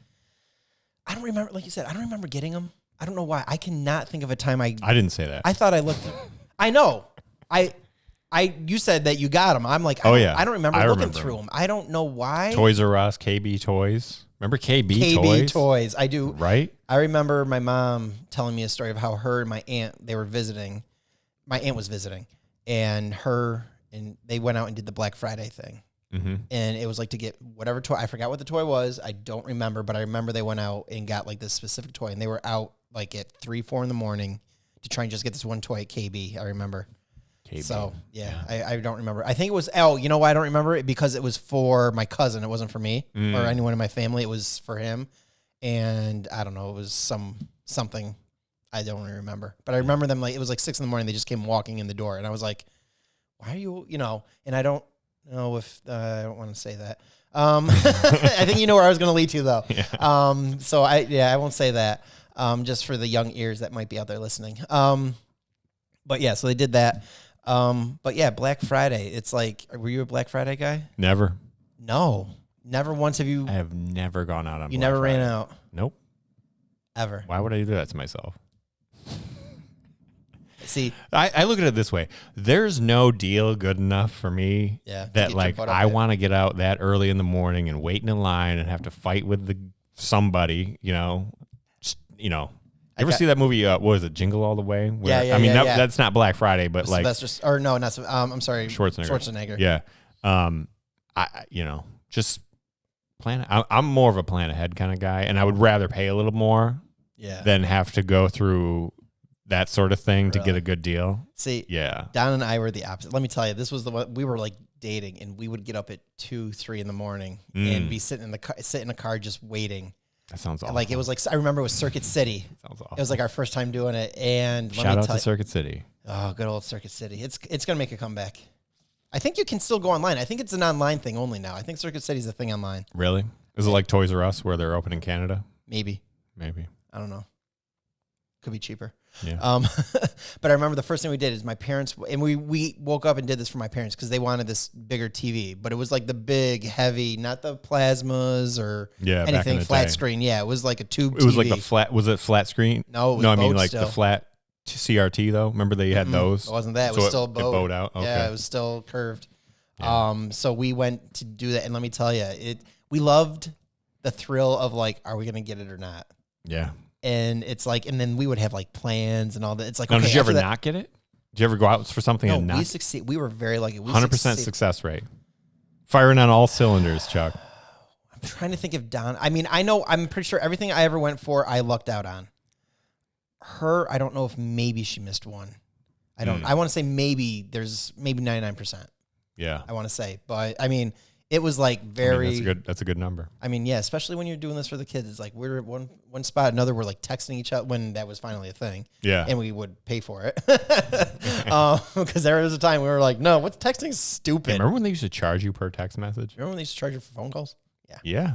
Speaker 1: I don't remember, like you said, I don't remember getting them. I don't know why. I cannot think of a time I
Speaker 2: didn't say that.
Speaker 1: I thought I looked, I know. You said that you got them. I'm like, I don't remember looking through them. I don't know why.
Speaker 2: Toys R Us, KB Toys. Remember KB Toys?
Speaker 1: KB Toys. I do.
Speaker 2: Right?
Speaker 1: I remember my mom telling me a story of how her and my aunt, they were visiting. My aunt was visiting and they went out and did the Black Friday thing.
Speaker 2: Mm-hmm.
Speaker 1: And it was like to get whatever toy. I forgot what the toy was. I don't remember, but I remember they went out and got like this specific toy, and they were out like at 3, 4 in the morning to try and just get this one toy at KB. I remember.
Speaker 2: KB.
Speaker 1: So yeah. I don't remember. I think it was. Oh, you know why I don't remember it? Because it was for my cousin. It wasn't for me or anyone in my family. It was for him, and I don't know. It was something. I don't really remember, but I remember them like it was like 6 in the morning. They just came walking in the door, and I was like, "Why are you?" And I don't. No, if I don't want to say that. I think you know where I was going to lead to, though. Yeah. So I won't say that. Just for the young ears that might be out there listening. But yeah, so they did that. But yeah, Black Friday. It's like, were you a Black Friday guy?
Speaker 2: Never.
Speaker 1: No, never once have you.
Speaker 2: I have never gone out on.
Speaker 1: You
Speaker 2: Black
Speaker 1: never
Speaker 2: Friday.
Speaker 1: ran out.
Speaker 2: Nope.
Speaker 1: Ever.
Speaker 2: Why would I do that to myself?
Speaker 1: See,
Speaker 2: I look at it this way. There's no deal good enough for me that like I want to get out that early in the morning and wait in a line and have to fight with somebody, You ever see that movie? What was it, Jingle All the Way? Where,
Speaker 1: Yeah.
Speaker 2: I mean, that's not Black Friday, but like
Speaker 1: Sylvester, or no, not. I'm sorry, Schwarzenegger.
Speaker 2: Yeah. Just plan. I'm more of a plan ahead kind of guy, and I would rather pay a little more than have to go through that sort of thing to get a good deal.
Speaker 1: See,
Speaker 2: yeah.
Speaker 1: Don and I were the opposite. Let me tell you, this was the one we were like dating, and we would get up at 2, 3 in the morning and be sit in a car just waiting.
Speaker 2: That sounds awful.
Speaker 1: Like it was like I remember it was Circuit City.
Speaker 2: Sounds awful.
Speaker 1: It was like our first time doing it, and
Speaker 2: shout out to Circuit City.
Speaker 1: Oh, good old Circuit City. It's gonna make a comeback. I think you can still go online. I think it's an online thing only now. I think Circuit City's a thing online.
Speaker 2: Really? Is it like Toys R Us where they're open in Canada?
Speaker 1: Maybe.
Speaker 2: I
Speaker 1: don't know. Could be cheaper.
Speaker 2: Yeah.
Speaker 1: But I remember the first thing we did is my parents, and we woke up and did this for my parents because they wanted this bigger TV, but it was like the big, heavy, not the plasmas or anything flat screen. Yeah, it was like a tube TV.
Speaker 2: It was like the flat, was it flat screen?
Speaker 1: No, it was
Speaker 2: I mean like
Speaker 1: still.
Speaker 2: the flat CRT though. Remember they had those?
Speaker 1: It wasn't that. It was still a boat.
Speaker 2: It bowed out. Okay.
Speaker 1: Yeah, it was still curved.
Speaker 2: Yeah.
Speaker 1: So we went to do that, and let me tell you, we loved the thrill of like, are we going to get it or not?
Speaker 2: Yeah.
Speaker 1: And it's like, and then we would have like plans and all that. It's like,
Speaker 2: now,
Speaker 1: okay,
Speaker 2: did you ever not get it? Did you ever go out for something and not?
Speaker 1: We succeed. We were very lucky.
Speaker 2: 100% success rate. Firing on all cylinders, Chuck.
Speaker 1: I'm trying to think of Don. I mean, I'm pretty sure everything I ever went for, I lucked out on. Her, I don't know if maybe she missed one. I don't. I want to say maybe 99%.
Speaker 2: Yeah.
Speaker 1: I want to say, but I mean, it was like very.
Speaker 2: That's a good number.
Speaker 1: I mean, yeah, especially when you're doing this for the kids. It's like we're at one spot, another. We're like texting each other when that was finally a thing.
Speaker 2: Yeah.
Speaker 1: And we would pay for it because there was a time we were like, no, what's texting is stupid.
Speaker 2: Hey, remember when they used to charge you per text message?
Speaker 1: Remember when they used to charge you for phone calls?
Speaker 2: Yeah.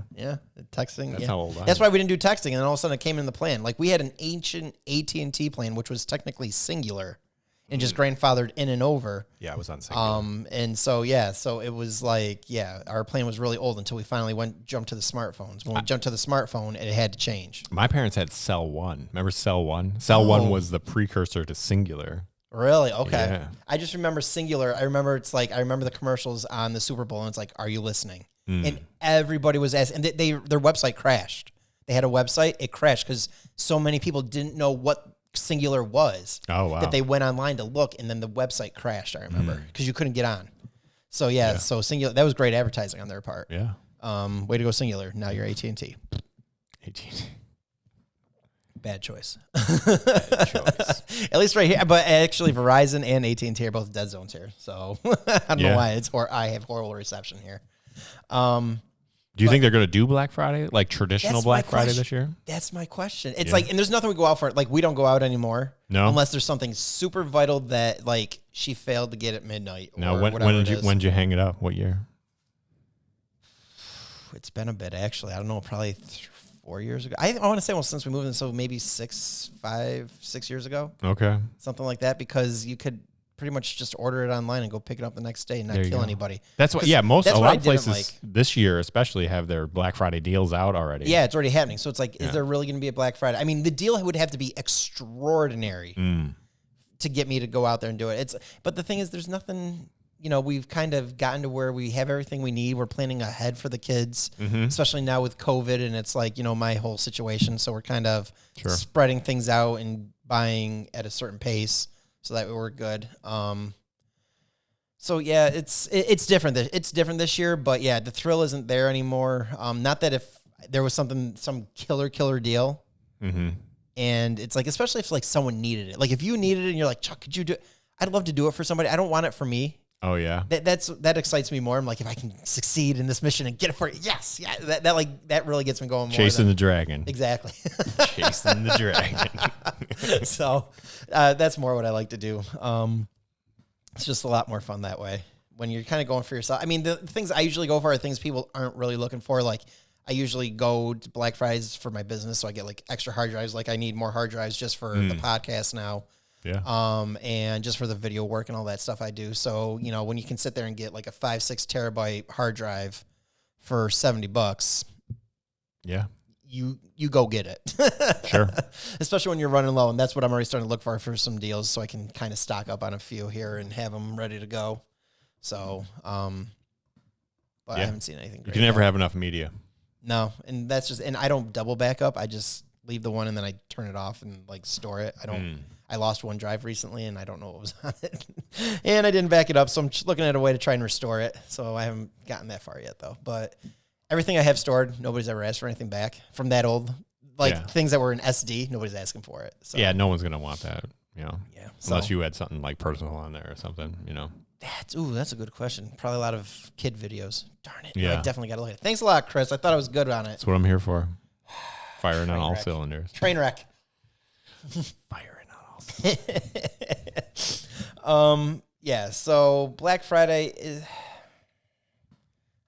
Speaker 1: Texting.
Speaker 2: That's how old I am.
Speaker 1: That's why we didn't do texting, and then all of a sudden it came in the plan. Like we had an ancient AT&T plan, which was technically singular, and just grandfathered in and over.
Speaker 2: Yeah, it was on singular.
Speaker 1: And so so it was like our plan was really old until we finally jumped to the smartphones. When we jumped to the smartphone, it had to change.
Speaker 2: My parents had Cell One. Remember Cell One? Cell One was the precursor to singular.
Speaker 1: Really? Okay.
Speaker 2: Yeah.
Speaker 1: I just remember singular. I remember I remember the commercials on the Super Bowl, and it's like, "Are you listening?" And everybody was asking. And their website crashed. They had a website. It crashed because so many people didn't know what singular was.
Speaker 2: Oh, wow.
Speaker 1: That they went online to look, and then the website crashed. I remember because you couldn't get on. So so singular. That was great advertising on their part.
Speaker 2: Yeah.
Speaker 1: Way to go, singular. Now you're AT&T.
Speaker 2: AT&T.
Speaker 1: Bad choice.
Speaker 2: Bad choice.
Speaker 1: At least right here. But actually, Verizon and AT&T are both dead zones here. So I don't know why I have horrible reception here.
Speaker 2: Do you think they're going to do Black Friday, like traditional Black Friday this year?
Speaker 1: That's my question. It's like, and there's nothing we go out for. Like, we don't go out anymore.
Speaker 2: No.
Speaker 1: Unless there's something super vital that, like, she failed to get at midnight.
Speaker 2: Now, when did you hang it up? What year?
Speaker 1: It's been a bit, actually. I don't know, probably 4 years ago. I want to say, well, since we moved in, so maybe 6 years ago.
Speaker 2: Okay.
Speaker 1: Something like that, because you could pretty much just order it online and go pick it up the next day and not kill anybody.
Speaker 2: That's what, a lot of places this year especially have their Black Friday deals out already.
Speaker 1: Yeah, it's already happening. So it's like, is there really going to be a Black Friday? I mean, the deal would have to be extraordinary to get me to go out there and do it. But the thing is, there's nothing, we've kind of gotten to where we have everything we need. We're planning ahead for the kids, especially now with COVID. And it's like, my whole situation. So we're kind of spreading things out and buying at a certain pace so that we're good. So yeah, it's different. It's different this year, but yeah, the thrill isn't there anymore. Not that if there was some killer deal, and it's like, especially if like someone needed it. Like if you needed it and you're like, Chuck, could you do it? I'd love to do it for somebody. I don't want it for me.
Speaker 2: Oh yeah.
Speaker 1: That excites me more. I'm like, if I can succeed in this mission and get it for you, yes. Yeah. That really gets me going more.
Speaker 2: Chasing the dragon.
Speaker 1: Exactly.
Speaker 2: Chasing the dragon.
Speaker 1: So that's more what I like to do. It's just a lot more fun that way when you're kind of going for yourself. I mean, the things I usually go for are things people aren't really looking for. Like I usually go to Black Fridays for my business. So I get like extra hard drives. Like I need more hard drives just for the podcast now.
Speaker 2: Yeah.
Speaker 1: And just for the video work and all that stuff I do. So, when you can sit there and get like a 5-6 terabyte hard drive for $70,
Speaker 2: yeah,
Speaker 1: you go get it.
Speaker 2: Sure.
Speaker 1: Especially when you're running low. And that's what I'm already starting to look for some deals so I can kind of stock up on a few here and have them ready to go. So, but I haven't seen anything great.
Speaker 2: You can never have enough media.
Speaker 1: No. And that's and I don't double back up. I just leave the one and then I turn it off and like store it. I lost one drive recently and I don't know what was on it. And I didn't back it up. So I'm just looking at a way to try and restore it. So I haven't gotten that far yet though. But everything I have stored, nobody's ever asked for anything back from that old, things that were in SD. Nobody's asking for it. So.
Speaker 2: Yeah. No one's going to want that,
Speaker 1: Yeah.
Speaker 2: Unless you had something like personal on there or something,
Speaker 1: That's a good question. Probably a lot of kid videos. Darn it.
Speaker 2: Yeah.
Speaker 1: I definitely got to look at it. Thanks a lot, Chris. I thought I was good on it.
Speaker 2: That's what I'm here for. Firing on all cylinders.
Speaker 1: Train wreck.
Speaker 2: Firing on all cylinders.
Speaker 1: Yeah, so Black Friday is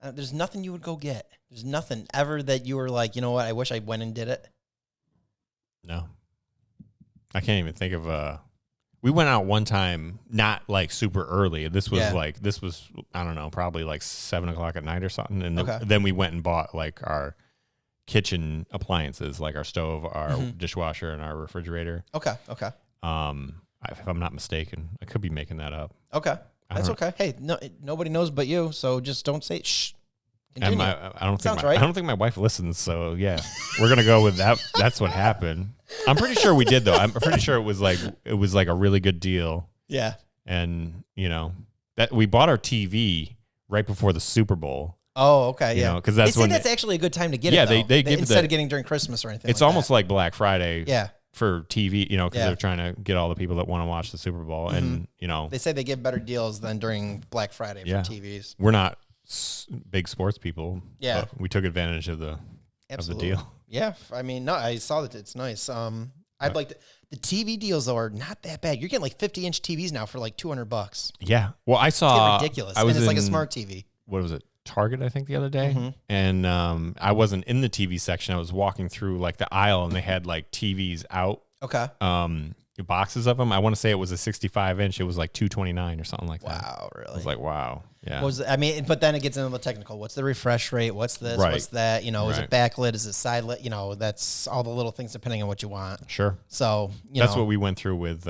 Speaker 1: there's nothing you would go get. There's nothing ever that you were like, you know what, I wish I went and did it.
Speaker 2: No. I can't even think of we went out one time, not like super early. This was I don't know, probably like 7:00 at night or something. And then we went and bought like our kitchen appliances, like our stove, our dishwasher, and our refrigerator.
Speaker 1: Okay.
Speaker 2: If I'm not mistaken, I could be making that up.
Speaker 1: Okay, that's okay. Hey, nobody knows but you, so just don't say shh.
Speaker 2: And I don't think my wife listens. So yeah, we're gonna go with that. That's what happened. I'm pretty sure we did though. I'm pretty sure it was like a really good deal.
Speaker 1: Yeah.
Speaker 2: And that we bought our TV right before the Super Bowl.
Speaker 1: Oh, okay, yeah.
Speaker 2: Because that's when
Speaker 1: that's actually a good time to get it.
Speaker 2: Yeah, they give
Speaker 1: instead of getting during Christmas or anything.
Speaker 2: It's almost like Black Friday.
Speaker 1: Yeah.
Speaker 2: For TV, because they're trying to get all the people that want to watch the Super Bowl, and
Speaker 1: they say they give better deals than during Black Friday for TVs.
Speaker 2: We're not big sports people.
Speaker 1: Yeah,
Speaker 2: but we took advantage of the deal.
Speaker 1: Yeah, I mean, no, I saw that it's nice. I'd like the TV deals though are not that bad. You're getting like 50-inch TVs now for like $200.
Speaker 2: Yeah, well, I saw
Speaker 1: it's ridiculous. And it's like a smart TV.
Speaker 2: What was it? Target, I think, the other day, and I wasn't in the TV section. I was walking through like the aisle, and they had like TVs out.
Speaker 1: Okay.
Speaker 2: Boxes of them. I want to say it was a 65-inch. It was like $229 or something like that.
Speaker 1: Wow, really?
Speaker 2: I was like, wow, yeah.
Speaker 1: But then it gets into the technical. What's the refresh rate? What's this? Right. What's that? Is it backlit? Is it side lit? That's all the little things depending on what you want.
Speaker 2: Sure.
Speaker 1: So
Speaker 2: that's what we went through with.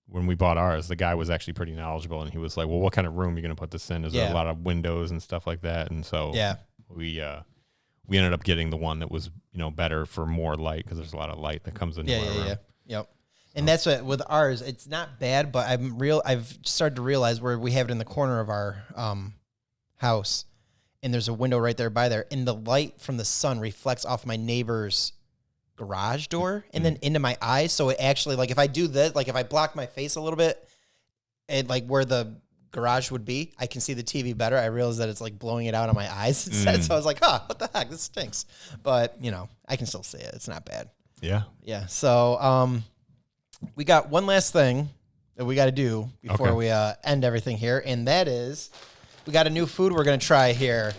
Speaker 2: When we bought ours, the guy was actually pretty knowledgeable, and he was like, well, what kind of room are you going to put this in? Is there a lot of windows and stuff like that? And so we ended up getting the one that was, better for more light, because there's a lot of light that comes into our room.
Speaker 1: Yeah. Yep. And that's what, with ours, it's not bad, but I've started to realize where we have it in the corner of our house, and there's a window right there by there, and the light from the sun reflects off my neighbor's garage door and then into my eyes. So it actually, like, if I do this, like if I block my face a little bit and like where the garage would be, I can see the TV better. I realize that it's like blowing it out on my eyes instead. So I was like, what the heck? This stinks. But, you know, I can still see it. It's not bad.
Speaker 2: Yeah.
Speaker 1: Yeah. So we got one last thing that we got to do before we end everything here. And that is we got a new food we're going to try here.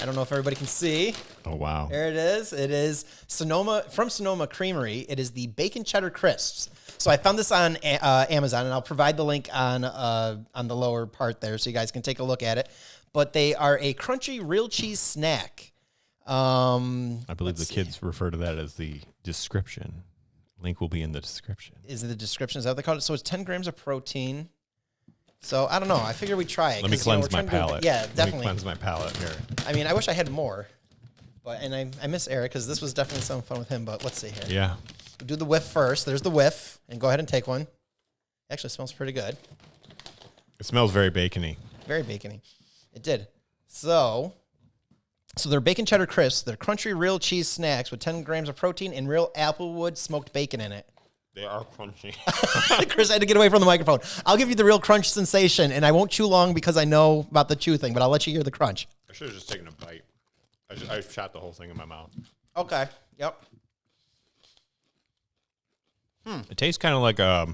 Speaker 1: I don't know if everybody can see.
Speaker 2: Oh, wow.
Speaker 1: There it is. It is from Sonoma Creamery. It is the bacon cheddar crisps. So I found this on Amazon, and I'll provide the link on the lower part there so you guys can take a look at it. But they are a crunchy real cheese snack.
Speaker 2: I believe the kids refer to that as the description. Link will be in the description.
Speaker 1: Is the description? Is that what they call it? So it's 10 grams of protein. So I don't know. I figured we'd try it.
Speaker 2: Let me cleanse my palate.
Speaker 1: Yeah, definitely.
Speaker 2: Let me cleanse my palate here.
Speaker 1: I mean, I wish I had more. And I miss Eric because this was definitely some fun with him. But let's see here.
Speaker 2: Yeah.
Speaker 1: We'll do the whiff first. There's the whiff. And go ahead and take one. Actually, it smells pretty good.
Speaker 2: It smells very bacony.
Speaker 1: Very bacony. It did. So they're bacon cheddar crisps. They're crunchy real cheese snacks with 10 grams of protein and real applewood smoked bacon in it.
Speaker 2: They are crunchy.
Speaker 1: Chris had to get away from the microphone. I'll give you the real crunch sensation, and I won't chew long because I know about the chew thing, but I'll let you hear the crunch.
Speaker 2: I should have just taken a bite. I shot the whole thing in my mouth.
Speaker 1: Okay. Yep.
Speaker 2: It tastes kind of like a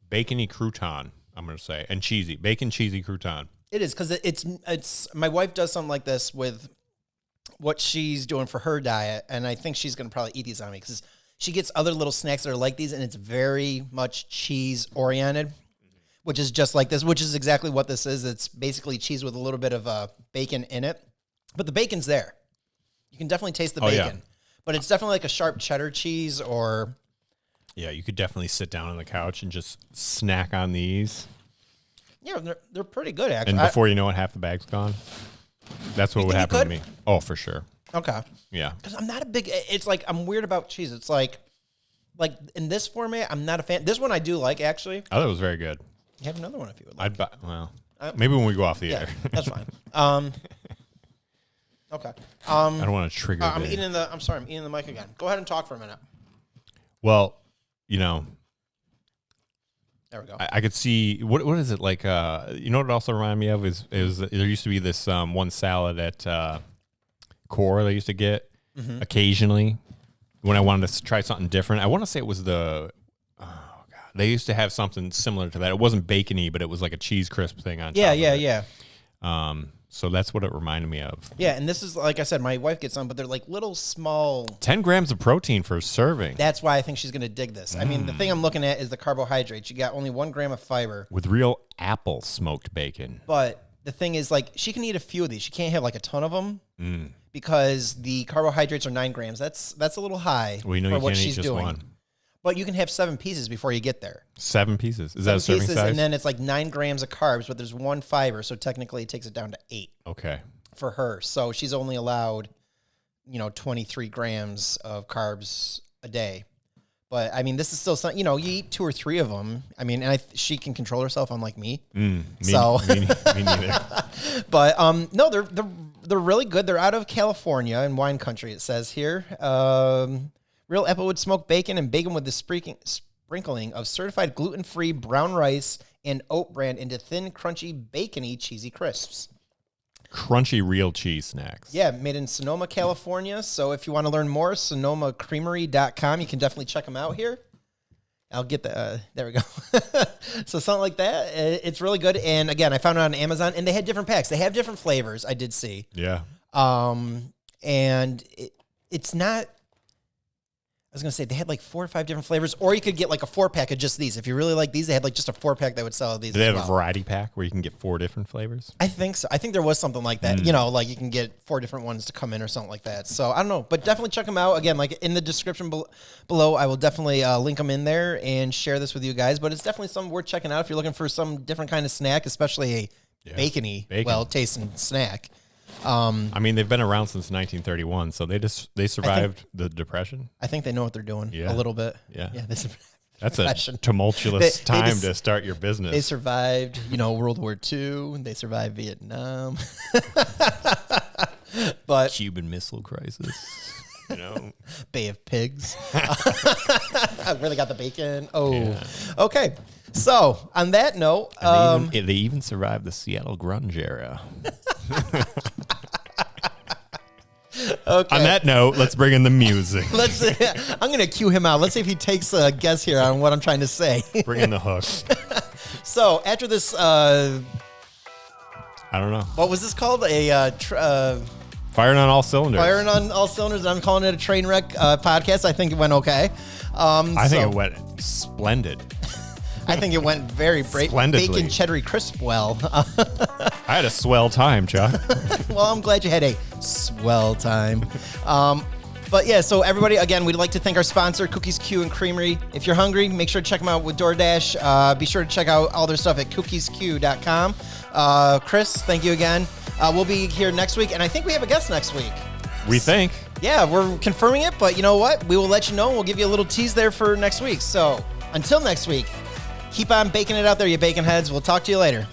Speaker 2: bacony crouton, I'm going to say, and cheesy. Bacon cheesy crouton.
Speaker 1: It is because it's my wife does something like this with what she's doing for her diet, and I think she's going to probably eat these on me because she gets other little snacks that are like these, and it's very much cheese oriented, which is just like this, which is exactly what this is. It's basically cheese with a little bit of bacon in it, but the bacon's there. You can definitely taste the bacon, but it's definitely like a sharp cheddar cheese or...
Speaker 2: Yeah, you could definitely sit down on the couch and just snack on these.
Speaker 1: Yeah, they're pretty good, actually.
Speaker 2: And before you know it, half the bag's gone. That's what would happen to me. Oh, for sure.
Speaker 1: Okay.
Speaker 2: Yeah.
Speaker 1: Because I'm not a big... It's like, I'm weird about cheese. It's like in this format, I'm not a fan. This one I do like, actually.
Speaker 2: I thought it was very good.
Speaker 1: You have another one if you would like.
Speaker 2: Maybe when we go off the air.
Speaker 1: That's fine. Okay.
Speaker 2: I don't want to trigger
Speaker 1: I'm eating the mic again. Go ahead and talk for a minute.
Speaker 2: Well, you know...
Speaker 1: There we go.
Speaker 2: I could see what is it like? You know what it also reminded me of is there used to be this one salad at Core that I used to get occasionally when I wanted to try something different. I want to say it was they used to have something similar to that. It wasn't bacony, but it was like a cheese crisp thing on top.
Speaker 1: Yeah.
Speaker 2: So that's what it reminded me of.
Speaker 1: Yeah, and this is, like I said, my wife gets some, but they're like little small...
Speaker 2: 10 grams of protein for a serving.
Speaker 1: That's why I think she's going to dig this. I mean, the thing I'm looking at is the carbohydrates. You got only 1 gram of fiber.
Speaker 2: With real apple smoked bacon.
Speaker 1: But the thing is, like, she can eat a few of these. She can't have, like, a ton of them because the carbohydrates are 9 grams. That's a little high
Speaker 2: for what she's doing. One.
Speaker 1: But you can have 7 pieces before you get there.
Speaker 2: 7 pieces? Is that a serving size?
Speaker 1: And then it's like 9 grams of carbs, but there's 1 fiber, so technically it takes it down to 8.
Speaker 2: Okay.
Speaker 1: For her. So she's only allowed, 23 grams of carbs a day. But, I mean, this is still something, you eat 2 or 3 of them. I mean, and she can control herself, unlike me.
Speaker 2: Me neither.
Speaker 1: But, no, they're really good. They're out of California in wine country, it says here. Real applewood smoked bacon and bacon with the sprinkling of certified gluten-free brown rice and oat bran into thin, crunchy, bacony, cheesy crisps.
Speaker 2: Crunchy real cheese snacks.
Speaker 1: Yeah, made in Sonoma, California. So if you want to learn more, sonomacreamery.com. You can definitely check them out here. I'll get the, there we go. So something like that. It's really good. And again, I found it on Amazon, and they had different packs. They have different flavors, I did see.
Speaker 2: Yeah.
Speaker 1: And it's not... I was going to say, they had like 4 or 5 different flavors, or you could get like a 4-pack of just these. If you really like these, they had like just a 4-pack that would sell these.
Speaker 2: Do they have a variety pack where you can get 4 different flavors?
Speaker 1: I think so. I think there was something like that. Like you can get 4 different ones to come in or something like that. So I don't know, but definitely check them out. Again, like in the description below, I will definitely link them in there and share this with you guys. But it's definitely something worth checking out if you're looking for some different kind of snack, especially a bacon. Tasting snack.
Speaker 2: I mean, they've been around since 1931, so they survived the Depression.
Speaker 1: I think they know what they're doing a little bit.
Speaker 2: Yeah.
Speaker 1: That's
Speaker 2: a tumultuous time to start your business.
Speaker 1: They survived, World War II. They survived Vietnam. But
Speaker 2: Cuban Missile Crisis. You know,
Speaker 1: Bay of Pigs. Where they got the bacon. Oh, yeah. Okay. So on that note,
Speaker 2: they even survived the Seattle grunge era.
Speaker 1: Okay.
Speaker 2: On that note, let's bring in the music.
Speaker 1: I'm going to cue him out. Let's see if he takes a guess here on what I'm trying to say.
Speaker 2: Bring in the hook.
Speaker 1: So after this,
Speaker 2: I don't know.
Speaker 1: what was this called?
Speaker 2: Firing on all cylinders.
Speaker 1: Firing on all cylinders. I'm calling it a train wreck podcast. I think it went okay.
Speaker 2: I think it went splendid.
Speaker 1: I think it went very
Speaker 2: Splendidly.
Speaker 1: bacon cheddar crisp well.
Speaker 2: I had a swell time, Chuck.
Speaker 1: Well, I'm glad you had a swell time. But yeah, so everybody, again, we'd like to thank our sponsor, Cookies Q and Creamery. If you're hungry, make sure to check them out with DoorDash. Be sure to check out all their stuff at cookiesq.com. Chris, thank you again. We'll be here next week, and I think we have a guest next week.
Speaker 2: We think.
Speaker 1: Yeah, we're confirming it, but you know what? We will let you know. We'll give you a little tease there for next week. So until next week, keep on baking it out there, you bacon heads. We'll talk to you later.